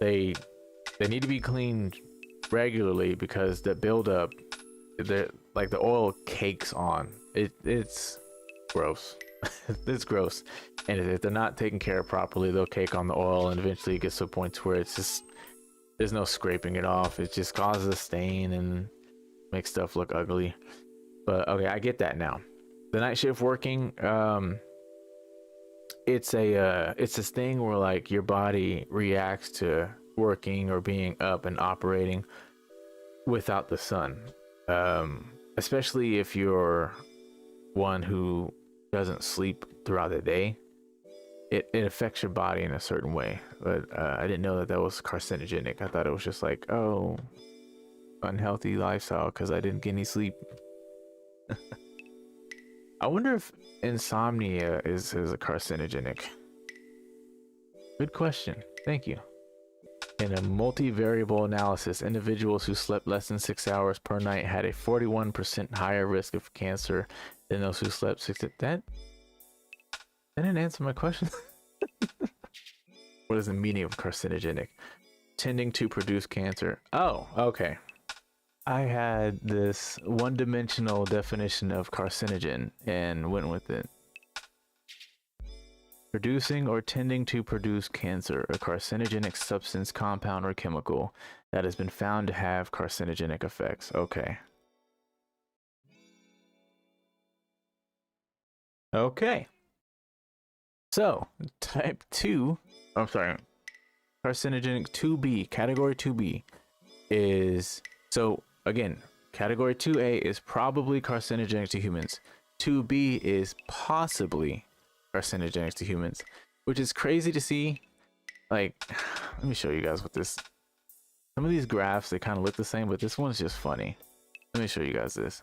[SPEAKER 1] they need to be cleaned regularly because the buildup, like the oil cakes on it. It's gross. It's gross, and if they're not taken care of properly, they'll cake on the oil, and eventually it gets to a point where it's just, there's no scraping it off. It just causes a stain and makes stuff look ugly. But okay, I get that now. The night shift working, it's this thing where like your body reacts to working or being up and operating without the sun, especially if you're one who doesn't sleep throughout the day. It affects your body in a certain way. But I didn't know that was carcinogenic. I thought it was just like, oh, unhealthy lifestyle because I didn't get any sleep. I wonder if insomnia is a carcinogenic. Good question. Thank you. In a multivariable analysis, individuals who slept less than 6 hours per night had a 41% higher risk of cancer than those who slept 6. That didn't answer my question. What is the meaning of carcinogenic? Tending to produce cancer. Oh, okay. I had this one-dimensional definition of carcinogen and went with it. Producing or tending to produce cancer, a carcinogenic substance, compound, or chemical that has been found to have carcinogenic effects. Okay. Okay. So, type 2, I'm sorry, carcinogenic 2B, category 2B is, so again, category 2A is probably carcinogenic to humans. 2B is possibly carcinogenic to humans, which is crazy to see. Like, let me show you guys what this. Some of these graphs, they kind of look the same, but this one's just funny. Let me show you guys this.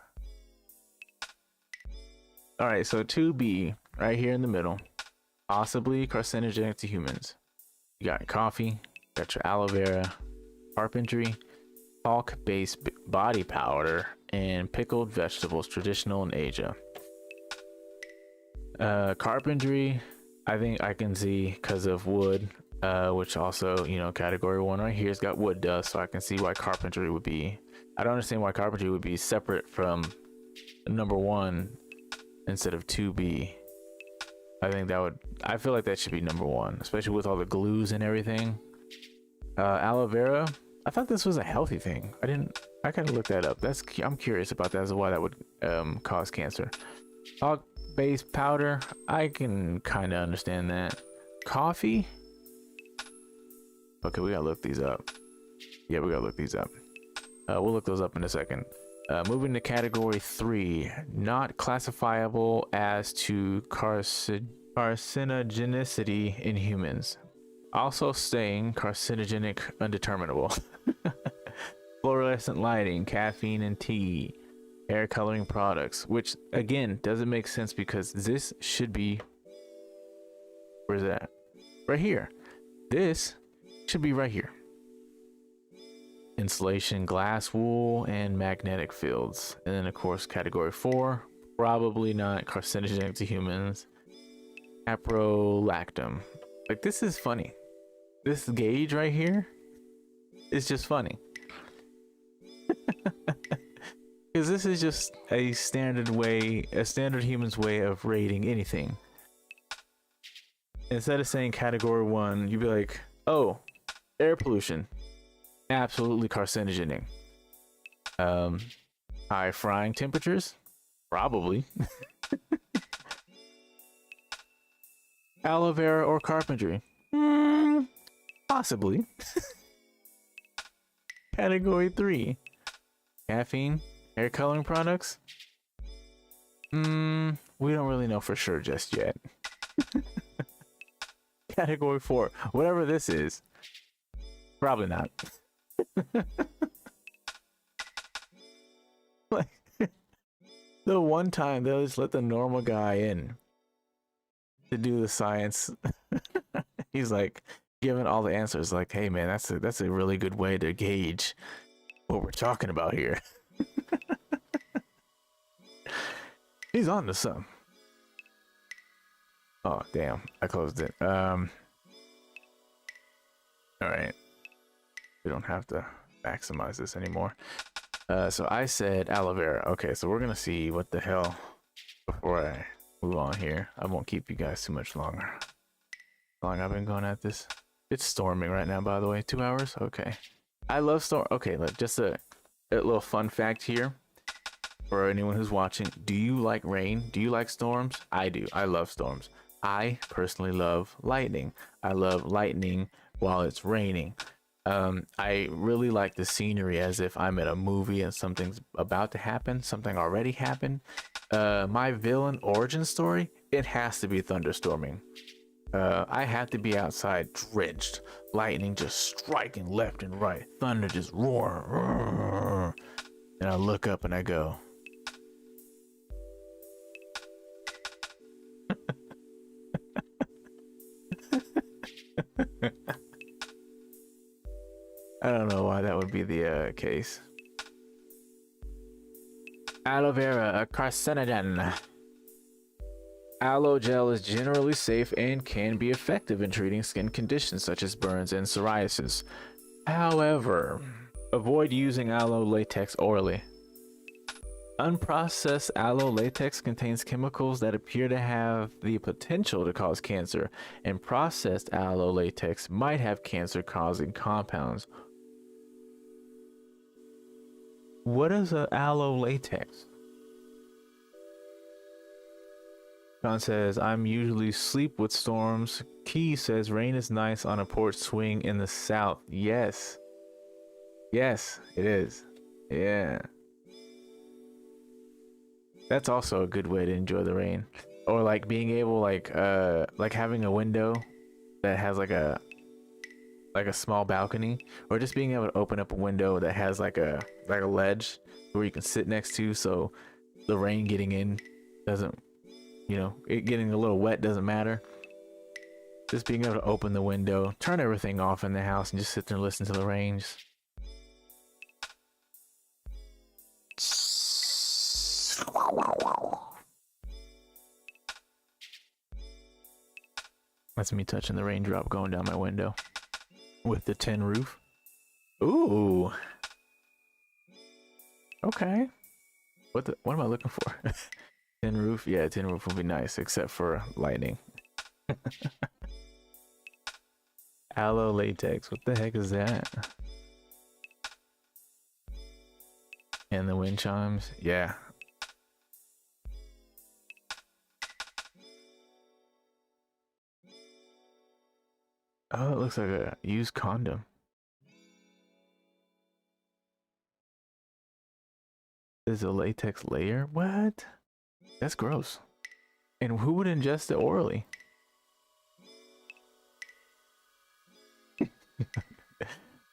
[SPEAKER 1] All right, so 2B right here in the middle, possibly carcinogenic to humans. You got coffee, you got your aloe vera, carpentry, talc-based body powder, and pickled vegetables, traditional in Asia. Carpentry, I think I can see because of wood, which also, you know, category 1 right here has got wood dust, so I can see why carpentry would be. I don't understand why carpentry would be separate from number 1 instead of 2B. I think that would, I feel like that should be number 1, especially with all the glues and everything. Aloe vera, I thought this was a healthy thing. I kind of looked that up. I'm curious about that as to why that would cause cancer. Talc-based powder, I can kind of understand that. Coffee, okay, we gotta look these up. Yeah, we gotta look these up. We'll look those up in a second. Moving to category 3, not classifiable as to carcinogenicity in humans. Also staying carcinogenic, undeterminable. Fluorescent lighting, caffeine and tea, hair coloring products, which again doesn't make sense because this should be, where's that? Right here. This should be right here. Insulation, glass, wool, and magnetic fields. And then of course category 4, probably not carcinogenic to humans. Caprolactam. Like, this is funny. This gauge right here is just funny. Because this is just a standard human's way of rating anything. Instead of saying category 1, you'd be like, oh, air pollution, absolutely carcinogenic. High frying temperatures, probably. Aloe vera or carpentry, possibly. Category 3, caffeine, hair coloring products. We don't really know for sure just yet. Category 4, whatever this is, probably not. Like, the one time they'll just let the normal guy in to do the science. He's like giving all the answers, like, hey man, that's a really good way to gauge what we're talking about here. He's on to some. Oh damn, I closed it. All right, we don't have to maximize this anymore. So I said aloe vera. Okay, so we're gonna see what the hell before I move on here. I won't keep you guys too much longer. How long I've been going at this? It's storming right now, by the way. 2 hours. Okay, I love storm. Okay, look, just a little fun fact here for anyone who's watching. Do you like rain? Do you like storms? I do. I love storms. I personally love lightning. I love lightning while it's raining. I really like the scenery as if I'm in a movie and something's about to happen, something already happened. My villain origin story, it has to be thunderstorming. I have to be outside drenched, lightning just striking left and right, thunder just roaring, and I look up and I go, I don't know why that would be the case. Aloe vera, a carcinogen. Aloe gel is generally safe and can be effective in treating skin conditions such as burns and psoriasis. However, avoid using aloe latex orally. Unprocessed aloe latex contains chemicals that appear to have the potential to cause cancer, and processed aloe latex might have cancer-causing compounds. What is an aloe latex? John says, I'm usually sleep with storms. Key says, rain is nice on a porch swing in the south. Yes. Yes, it is. Yeah. That's also a good way to enjoy the rain. Or like being able like having a window that has like a small balcony, or just being able to open up a window that has like a ledge where you can sit next to, so the rain getting in doesn't, you know, it getting a little wet doesn't matter. Just being able to open the window, turn everything off in the house, and just sit there and listen to the rain. That's me touching the raindrop going down my window with the tin roof. Ooh. Okay. What am I looking for? Tin roof? Yeah, tin roof would be nice, except for lightning. Aloe latex. What the heck is that? And the wind chimes. Yeah. Oh, it looks like a used condom. There's a latex layer? What? That's gross. And who would ingest it orally?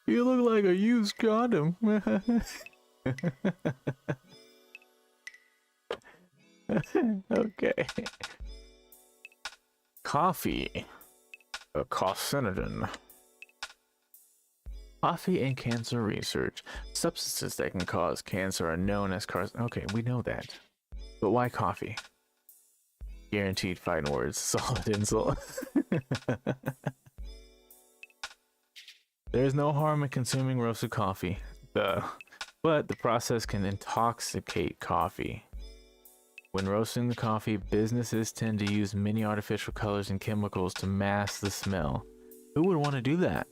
[SPEAKER 1] You look like a used condom. Okay. Coffee. A carcinogen. Coffee and cancer research. Substances that can cause cancer are known as Okay, we know that. But why coffee? Guaranteed fighting words. Solid insult. There's no harm in consuming roasted coffee. But the process can intoxicate coffee. When roasting the coffee, businesses tend to use many artificial colors and chemicals to mask the smell. Who would want to do that?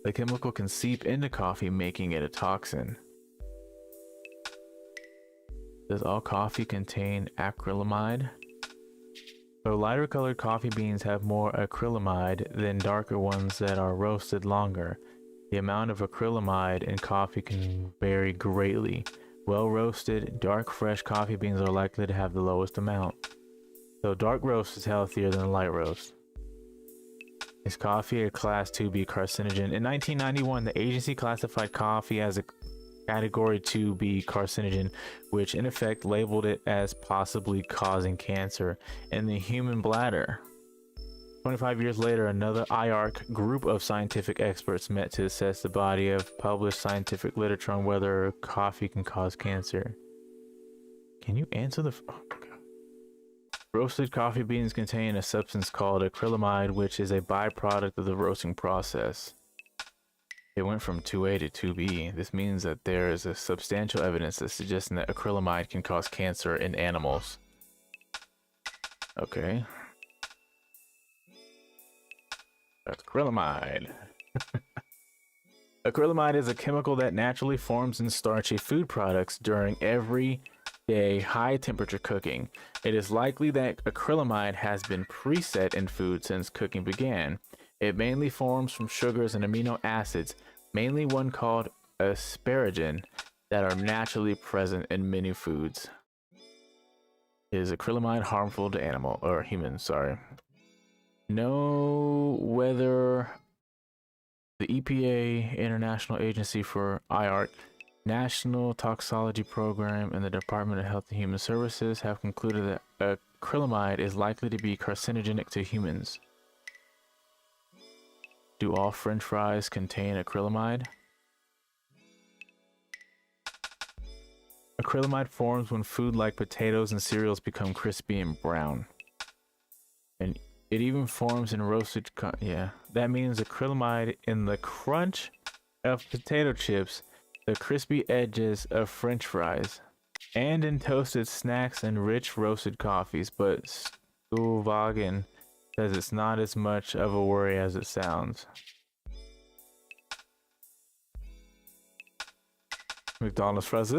[SPEAKER 1] The chemical can seep into coffee, making it a toxin. Does all coffee contain acrylamide? So lighter colored coffee beans have more acrylamide than darker ones that are roasted longer. The amount of acrylamide in coffee can vary greatly. Well roasted, dark fresh coffee beans are likely to have the lowest amount. So dark roast is healthier than light roast. Is coffee a class 2B carcinogen? In 1991, the agency classified coffee as a category 2B carcinogen, which in effect labeled it as possibly causing cancer in the human bladder. 25 years later, another IARC group of scientific experts met to assess the body of published scientific literature on whether coffee can cause cancer. Can you answer the... Oh my God. Roasted coffee beans contain a substance called acrylamide, which is a byproduct of the roasting process. It went from 2A to 2B. This means that there is a substantial evidence that suggests that acrylamide can cause cancer in animals. Okay. That's acrylamide. Acrylamide is a chemical that naturally forms in starchy food products during everyday high temperature cooking. It is likely that acrylamide has been preset in food since cooking began. It mainly forms from sugars and amino acids, mainly one called asparagine, that are naturally present in many foods. Is acrylamide harmful to humans? Sorry. Know whether the EPA, International Agency for IARC, National Toxicology Program, and the Department of Health and Human Services have concluded that acrylamide is likely to be carcinogenic to humans. Do all French fries contain acrylamide? Acrylamide forms when food like potatoes and cereals become crispy and brown. And it even forms in roasted, yeah. That means acrylamide in the crunch of potato chips, the crispy edges of French fries, and in toasted snacks and rich roasted coffees. But Stulvagen says it's not as much of a worry as it sounds. McDonald's fries.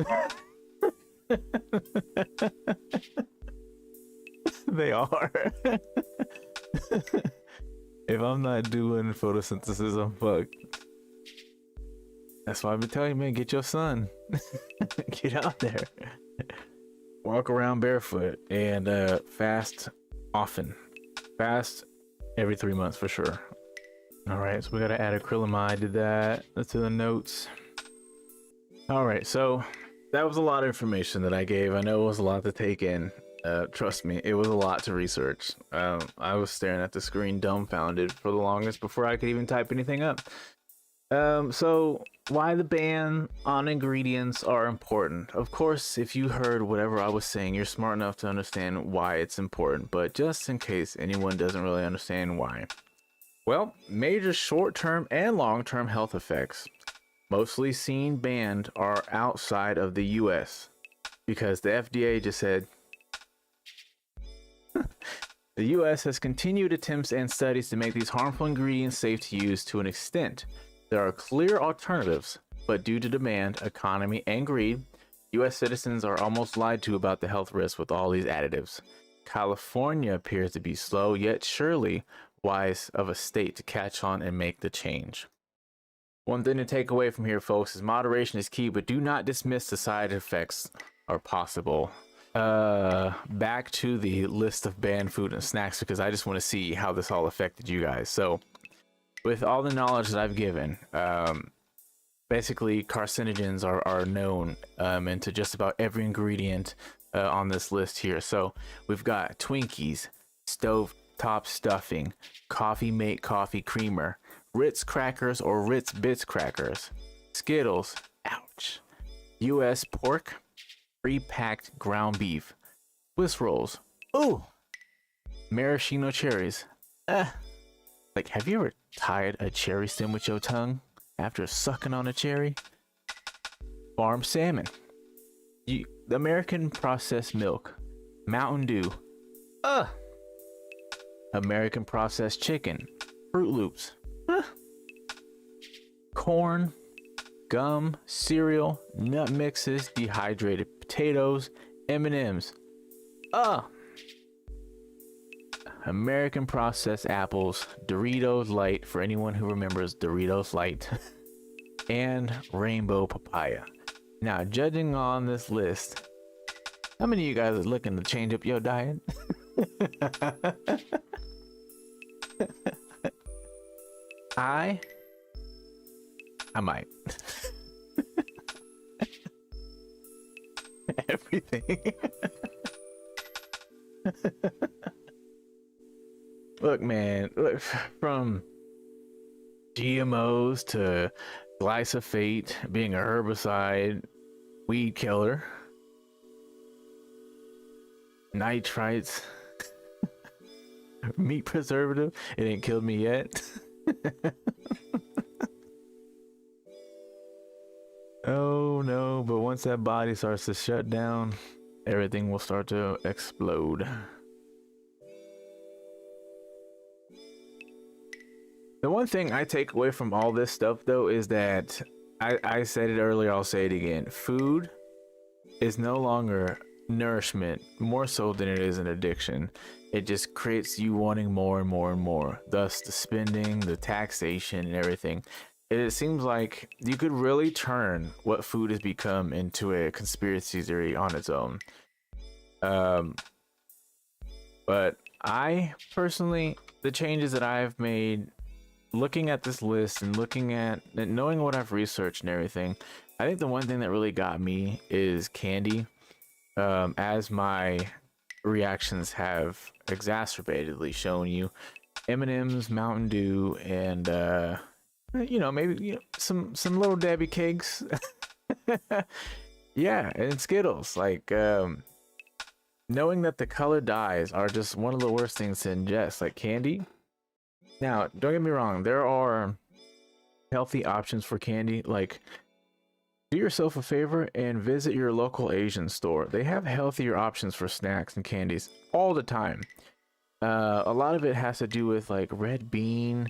[SPEAKER 1] They are. If I'm not doing photosynthesis, I'm fucked. That's why I've been telling you, man, get your son. Get out there. walk around barefoot and fast often. Fast every 3 months for sure. All right, so we gotta add acrylamide to that. That's to the notes. All right, so that was a lot of information that I gave. I know it was a lot to take in. Trust me, it was a lot to research. I was staring at the screen dumbfounded for the longest before I could even type anything up. So why the ban on ingredients are important. Of course, if you heard whatever I was saying, you're smart enough to understand why it's important, but just in case anyone doesn't really understand why. Well, major short-term and long-term health effects, mostly seen banned, are outside of the US because the FDA just said, the US has continued attempts and studies to make these harmful ingredients safe to use to an extent. There are clear alternatives, but due to demand, economy, and greed, US citizens are almost lied to about the health risks with all these additives. California appears to be slow, yet surely wise of a state to catch on and make the change. One thing to take away from here, folks, is moderation is key, but do not dismiss the side effects are possible. Back to the list of banned food and snacks, because I just want to see how this all affected you guys. So with all the knowledge that I've given, basically carcinogens are known into just about every ingredient on this list here. So we've got Twinkies, stovetop stuffing, coffee mate coffee creamer, Ritz crackers or Ritz Bits crackers, Skittles, ouch, US pork, pre-packed ground beef, Swiss rolls, ooh, maraschino cherries. Like, have you ever tied a cherry stem with your tongue after sucking on a cherry? Farm salmon, the American processed milk, Mountain Dew, American processed chicken, Fruit Loops, corn, gum, cereal, nut mixes, dehydrated potatoes, M&Ms, American processed apples, Doritos Light, for anyone who remembers Doritos Light, and rainbow papaya. Now, judging on this list, how many of you guys are looking to change up your diet? I might. Everything. Look, man, look, from GMOs to glyphosate being a herbicide, weed killer, nitrites, meat preservative, it ain't killed me yet. Oh no, but once that body starts to shut down, everything will start to explode. The one thing I take away from all this stuff though is that I said it earlier, I'll say it again. Food is no longer nourishment, more so than it is an addiction. It just creates you wanting more and more and more. Thus the spending, the taxation, and everything. It seems like you could really turn what food has become into a conspiracy theory on its own. But I personally, the changes that I've made, looking at this list and looking at and knowing what I've researched and everything, I think the one thing that really got me is candy. As my reactions have exacerbatedly shown you, M&M's, Mountain Dew, and maybe some little Debbie cakes. Yeah, and Skittles. Like, knowing that the color dyes are just one of the worst things to ingest, like candy. Now, don't get me wrong, there are healthy options for candy. Like, do yourself a favor and visit your local Asian store. They have healthier options for snacks and candies all the time. A lot of it has to do with like red bean,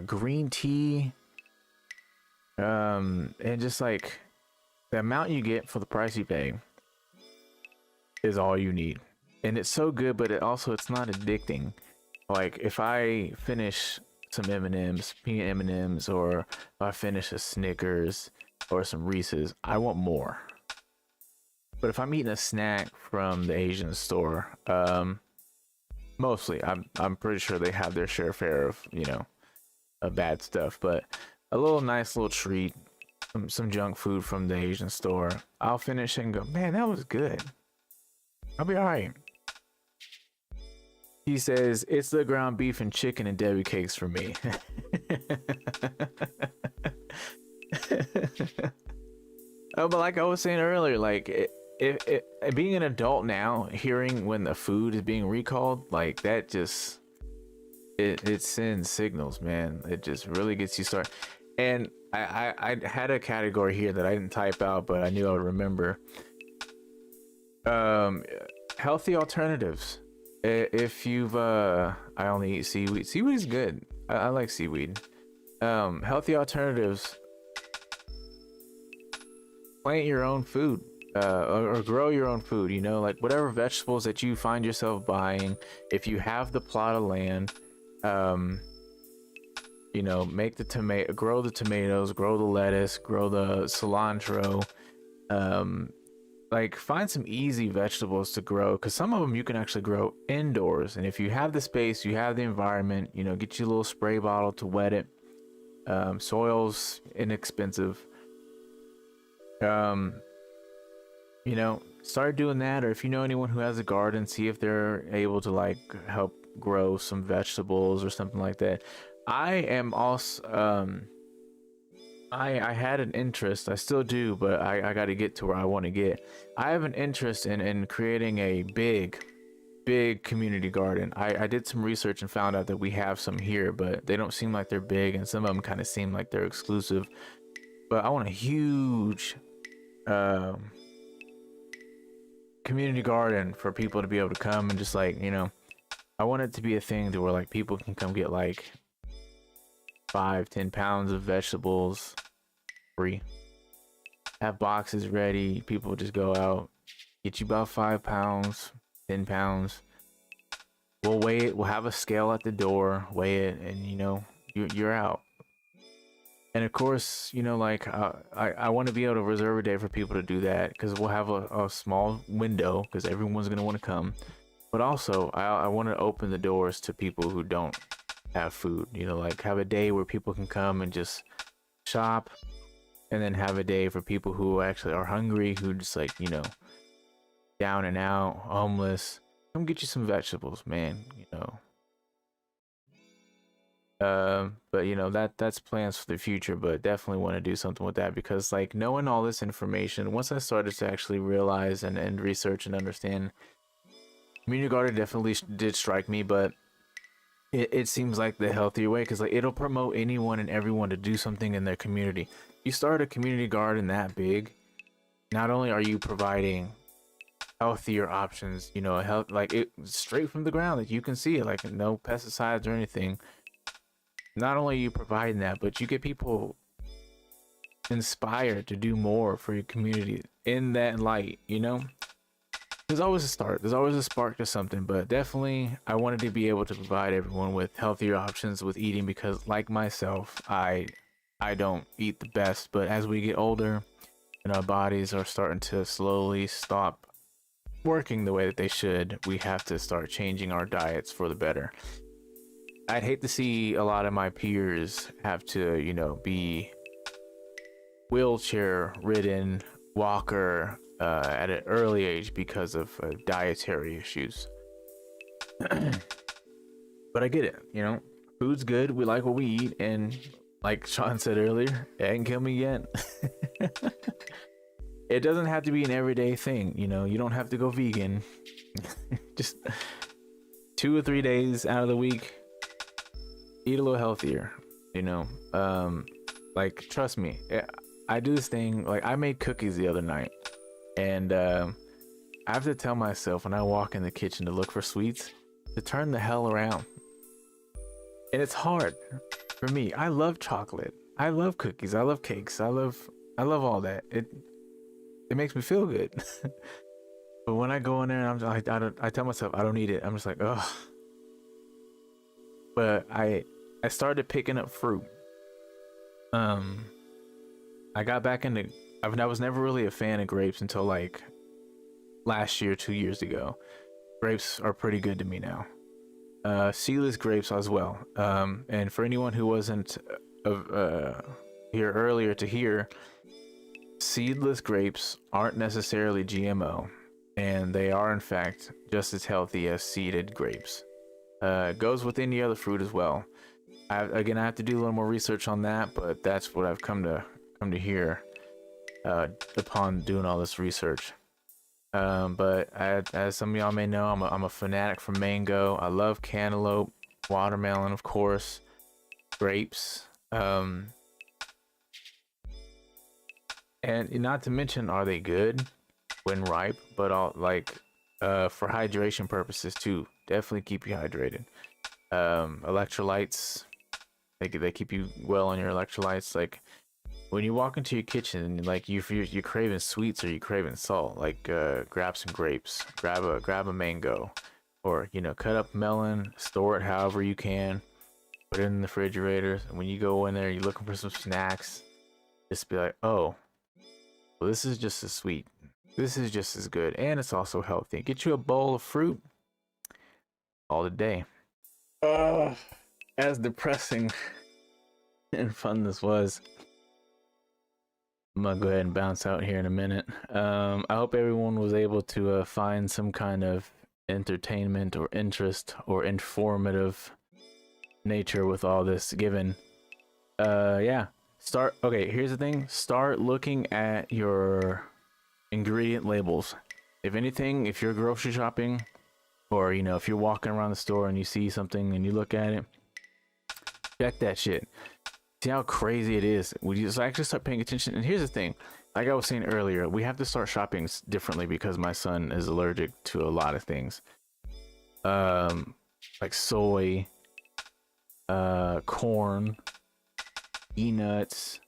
[SPEAKER 1] green tea, and just like the amount you get for the price you pay is all you need. And it's so good, but it's not addicting. Like if I finish some M&Ms, peanut M&Ms, or if I finish a Snickers or some Reese's, I want more. But if I'm eating a snack from the Asian store, mostly I'm pretty sure they have their share of, you know, bad stuff. But a little nice little treat, some junk food from the Asian store, I'll finish it and go, man, that was good. I'll be all right. He says it's the ground beef and chicken and Debbie cakes for me. Oh, but like I was saying earlier, like being an adult now, hearing when the food is being recalled, like that just it sends signals, man. It just really gets you started. And I had a category here that I didn't type out, but I knew I would remember. Healthy alternatives. If you've I only eat seaweed. Seaweed is good. I like seaweed. Healthy alternatives. Plant your own food, or grow your own food, you know, like whatever vegetables that you find yourself buying. If you have the plot of land, you know, grow the tomatoes, grow the lettuce, grow the cilantro. Like find some easy vegetables to grow, because some of them you can actually grow indoors. And if you have the space, you have the environment, you know, get you a little spray bottle to wet it. Soil's inexpensive. You know, start doing that. Or if you know anyone who has a garden, see if they're able to like help grow some vegetables or something like that. I am also I had an interest, I still do, but I got to get to where I want to get. I have an interest in creating a big community garden. I did some research and found out that we have some here, but they don't seem like they're big, and some of them kind of seem like they're exclusive. But I want a huge community garden for people to be able to come and just like, you know, I want it to be a thing to where like people can come get like 5-10 pounds of vegetables free, have boxes ready, people just go out, get you about 5 pounds, 10 pounds, we'll weigh it, we'll have a scale at the door, weigh it, and you know, you're out. And of course, you know, like I want to be able to reserve a day for people to do that, because we'll have a small window, because everyone's going to want to come. But also I want to open the doors to people who don't have food, you know, like have a day where people can come and just shop, and then have a day for people who actually are hungry, who just like, you know, down and out, homeless, come get you some vegetables, man, you know. But you know, that's plans for the future, but definitely want to do something with that, because like knowing all this information, once I started to actually realize and research and understand, community garden definitely did strike me. But it seems like the healthier way, because like it'll promote anyone and everyone to do something in their community. You start a community garden that big, not only are you providing healthier options, you know, health, like it straight from the ground that you can see it, like no pesticides or anything. Not only are you providing that, but you get people inspired to do more for your community in that light, you know. There's always a start, there's always a spark to something. But definitely I wanted to be able to provide everyone with healthier options with eating, because like myself, I don't eat the best. But as we get older and our bodies are starting to slowly stop working the way that they should, we have to start changing our diets for the better. I'd hate to see a lot of my peers have to, you know, be wheelchair ridden, walker, at an early age because of dietary issues. But I get it, you know, food's good, we like what we eat, and like Sean said earlier, it ain't kill me yet. It doesn't have to be an everyday thing, you know, you don't have to go vegan. Just 2 or 3 days out of the week, eat a little healthier, you know. Like trust me, I do this thing, like I made cookies the other night, and I have to tell myself when I walk in the kitchen to look for sweets to turn the hell around. And it's hard for me. I love chocolate, I love cookies, I love cakes, I love all that. It makes me feel good. But when I go in there and I tell myself I don't need it, I'm just like, oh. But I started picking up fruit. I got back into, I was never really a fan of grapes until like last year, 2 years ago. Grapes are pretty good to me now. Seedless grapes as well. And for anyone who wasn't here earlier to hear, seedless grapes aren't necessarily GMO, and they are in fact just as healthy as seeded grapes. Goes with any other fruit as well. I have to do a little more research on that, but that's what I've come to hear upon doing all this research. But as some of y'all may know, I'm a fanatic for mango. I love cantaloupe, watermelon, of course, grapes. And not to mention, are they good when ripe? But all for hydration purposes too. Definitely keep you hydrated. Electrolytes, they keep you well on your electrolytes. Like when you walk into your kitchen, like you're craving sweets or you're craving salt, like grab some grapes, grab a mango, or cut up melon, store it however you can, put it in the refrigerator. And when you go in there, you're looking for some snacks, just be like, oh, well, this is just as sweet. This is just as good, and it's also healthy. Get you a bowl of fruit all the day. As depressing and fun this was, I'm gonna go ahead and bounce out here in a minute. I hope everyone was able to find some kind of entertainment or interest or informative nature with all this given. Yeah. Okay, here's the thing. Start looking at your ingredient labels. If anything, if you're grocery shopping, or if you're walking around the store and you see something and you look at it, check that shit. See how crazy it is. We just actually start paying attention. And here's the thing, like I was saying earlier, we have to start shopping differently because my son is allergic to a lot of things, like soy, corn, peanuts,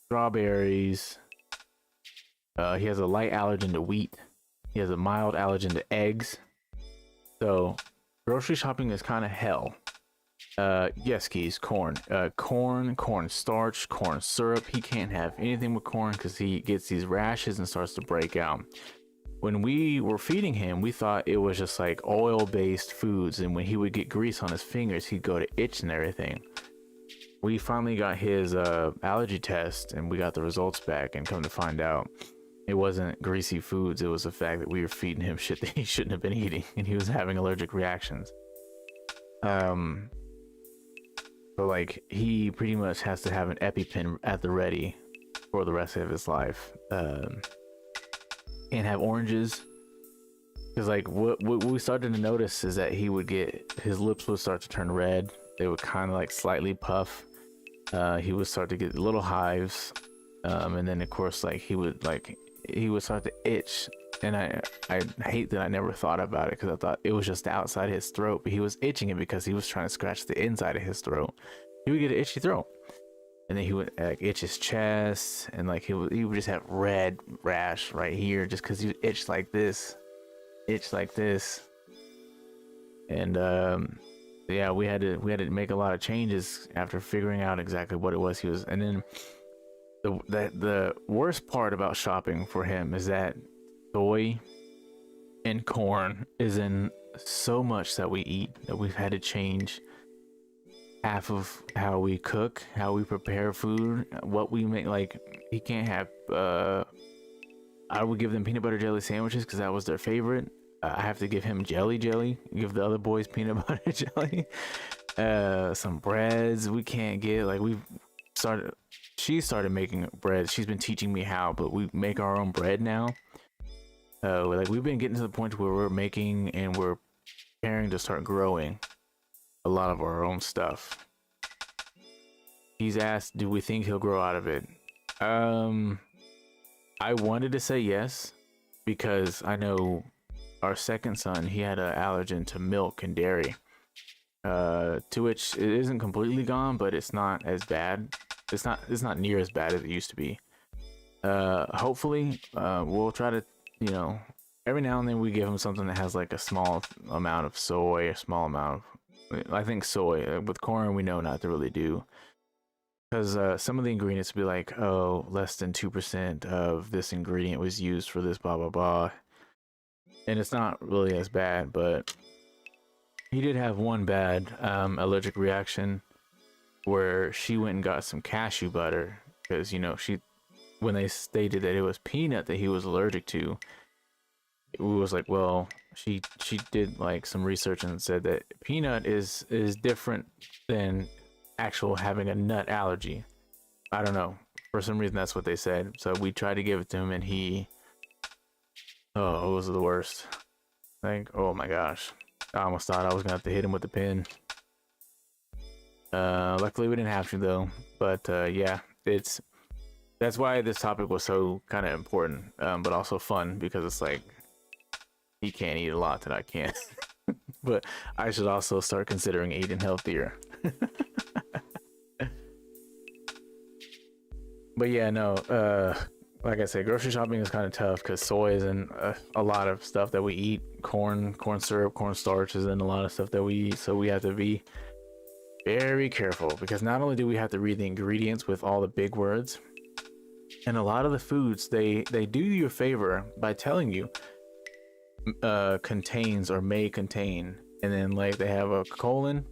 [SPEAKER 1] strawberries. He has a light allergen to wheat. He has a mild allergen to eggs. So grocery shopping is kind of hell. Yes, Keys, corn, corn starch, corn syrup. He can't have anything with corn because he gets these rashes and starts to break out. When we were feeding him, we thought it was just like oil-based foods, and when he would get grease on his fingers, he'd go to itch and everything. We finally got his allergy test, and we got the results back, and come to find out, it wasn't greasy foods. It was the fact that we were feeding him shit that he shouldn't have been eating, and he was having allergic reactions. So like he pretty much has to have an EpiPen at the ready for the rest of his life. Can't have oranges, because like what we started to notice is that his lips would start to turn red. They would kind of like slightly puff. He would start to get little hives, and then of course like he would start to itch. And I hate that I never thought about it, because I thought it was just the outside of his throat, but he was itching it because he was trying to scratch the inside of his throat. He would get an itchy throat, and then he would like itch his chest, and like he would just have red rash right here just because he would itch like this. And yeah, we had to make a lot of changes after figuring out exactly what it was he was. And then the worst part about shopping for him is that soy and corn is in so much that we eat that we've had to change half of how we cook, how we prepare food, what we make. Like he can't have I would give them peanut butter jelly sandwiches because that was their favorite. I have to give him jelly, give the other boys peanut butter jelly. Some breads we can't get. Like she started making bread. She's been teaching me how, but we make our own bread now. Like we've been getting to the point where we're making and we're preparing to start growing a lot of our own stuff. He's asked, do we think he'll grow out of it? I wanted to say yes, because I know our second son, he had an allergen to milk and dairy, to which it isn't completely gone, but it's not as bad. It's not near as bad as it used to be. Hopefully, we'll try to, every now and then we give him something that has like a small amount of soy, a small amount of, I think soy. With corn, we know not to really do, because some of the ingredients will be like, oh, less than 2% of this ingredient was used for this, blah blah blah. and it's not really as bad, but he did have one bad allergic reaction where she went and got some cashew butter because, you know, when they stated that it was peanut that he was allergic to, it was like, well, she did like some research and said that peanut is different than actual having a nut allergy. I don't know, for some reason that's what they said. So we tried to give it to him, and it was the worst. Like, oh my gosh, I almost thought I was gonna have to hit him with the pen. Luckily we didn't have to though. But yeah, that's why this topic was so kind of important, but also fun, because it's like he can't eat a lot that I can. But I should also start considering eating healthier. But yeah, no, like I said, grocery shopping is kind of tough because soy is in a lot of stuff that we eat. Corn syrup, cornstarch is in a lot of stuff that we eat. So we have to be very careful, because not only do we have to read the ingredients with all the big words, and a lot of the foods, they do you a favor by telling you contains or may contain, and then like they have a colon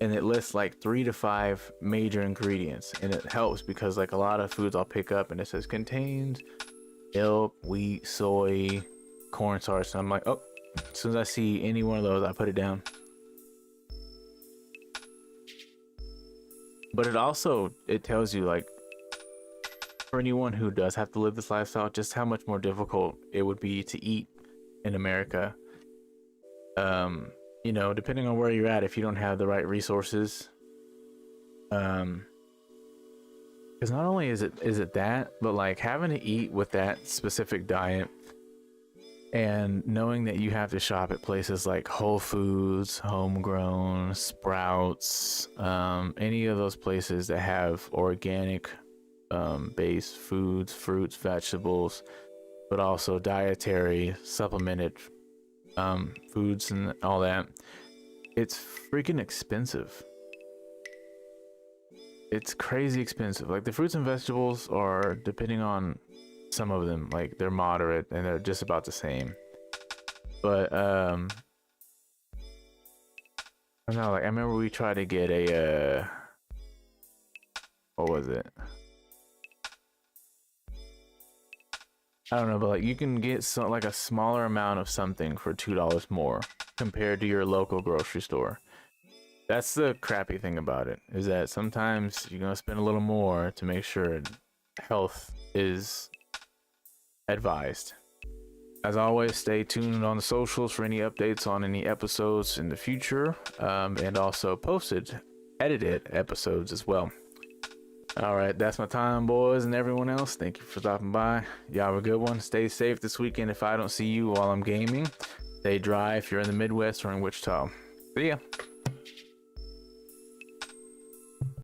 [SPEAKER 1] and it lists like 3 to 5 major ingredients, and it helps because like a lot of foods I'll pick up and it says contains milk, wheat, soy, cornstarch, and I'm like, oh, as soon as I see any one of those I put it down. But it tells you, like, for anyone who does have to live this lifestyle, just how much more difficult it would be to eat in America. You know, depending on where you're at, if you don't have the right resources, because not only is it that, but like having to eat with that specific diet and knowing that you have to shop at places like Whole Foods, Homegrown, Sprouts, any of those places that have organic based foods, fruits, vegetables, but also dietary supplemented foods and all that, it's freaking expensive. It's crazy expensive. Like the fruits and vegetables are, depending on some of them, like they're moderate and they're just about the same. But I don't know, like I remember we tried to get a what was it? I don't know, but like you can get like a smaller amount of something for $2 more compared to your local grocery store. That's the crappy thing about it, is that sometimes you're gonna spend a little more to make sure health is advised. As always, stay tuned on the socials for any updates on any episodes in the future, and also edited episodes as well. All right, that's my time, boys, and everyone else. Thank you for stopping by. Y'all have a good one. Stay safe this weekend if I don't see you while I'm gaming. Stay dry if you're in the Midwest or in Wichita. See ya.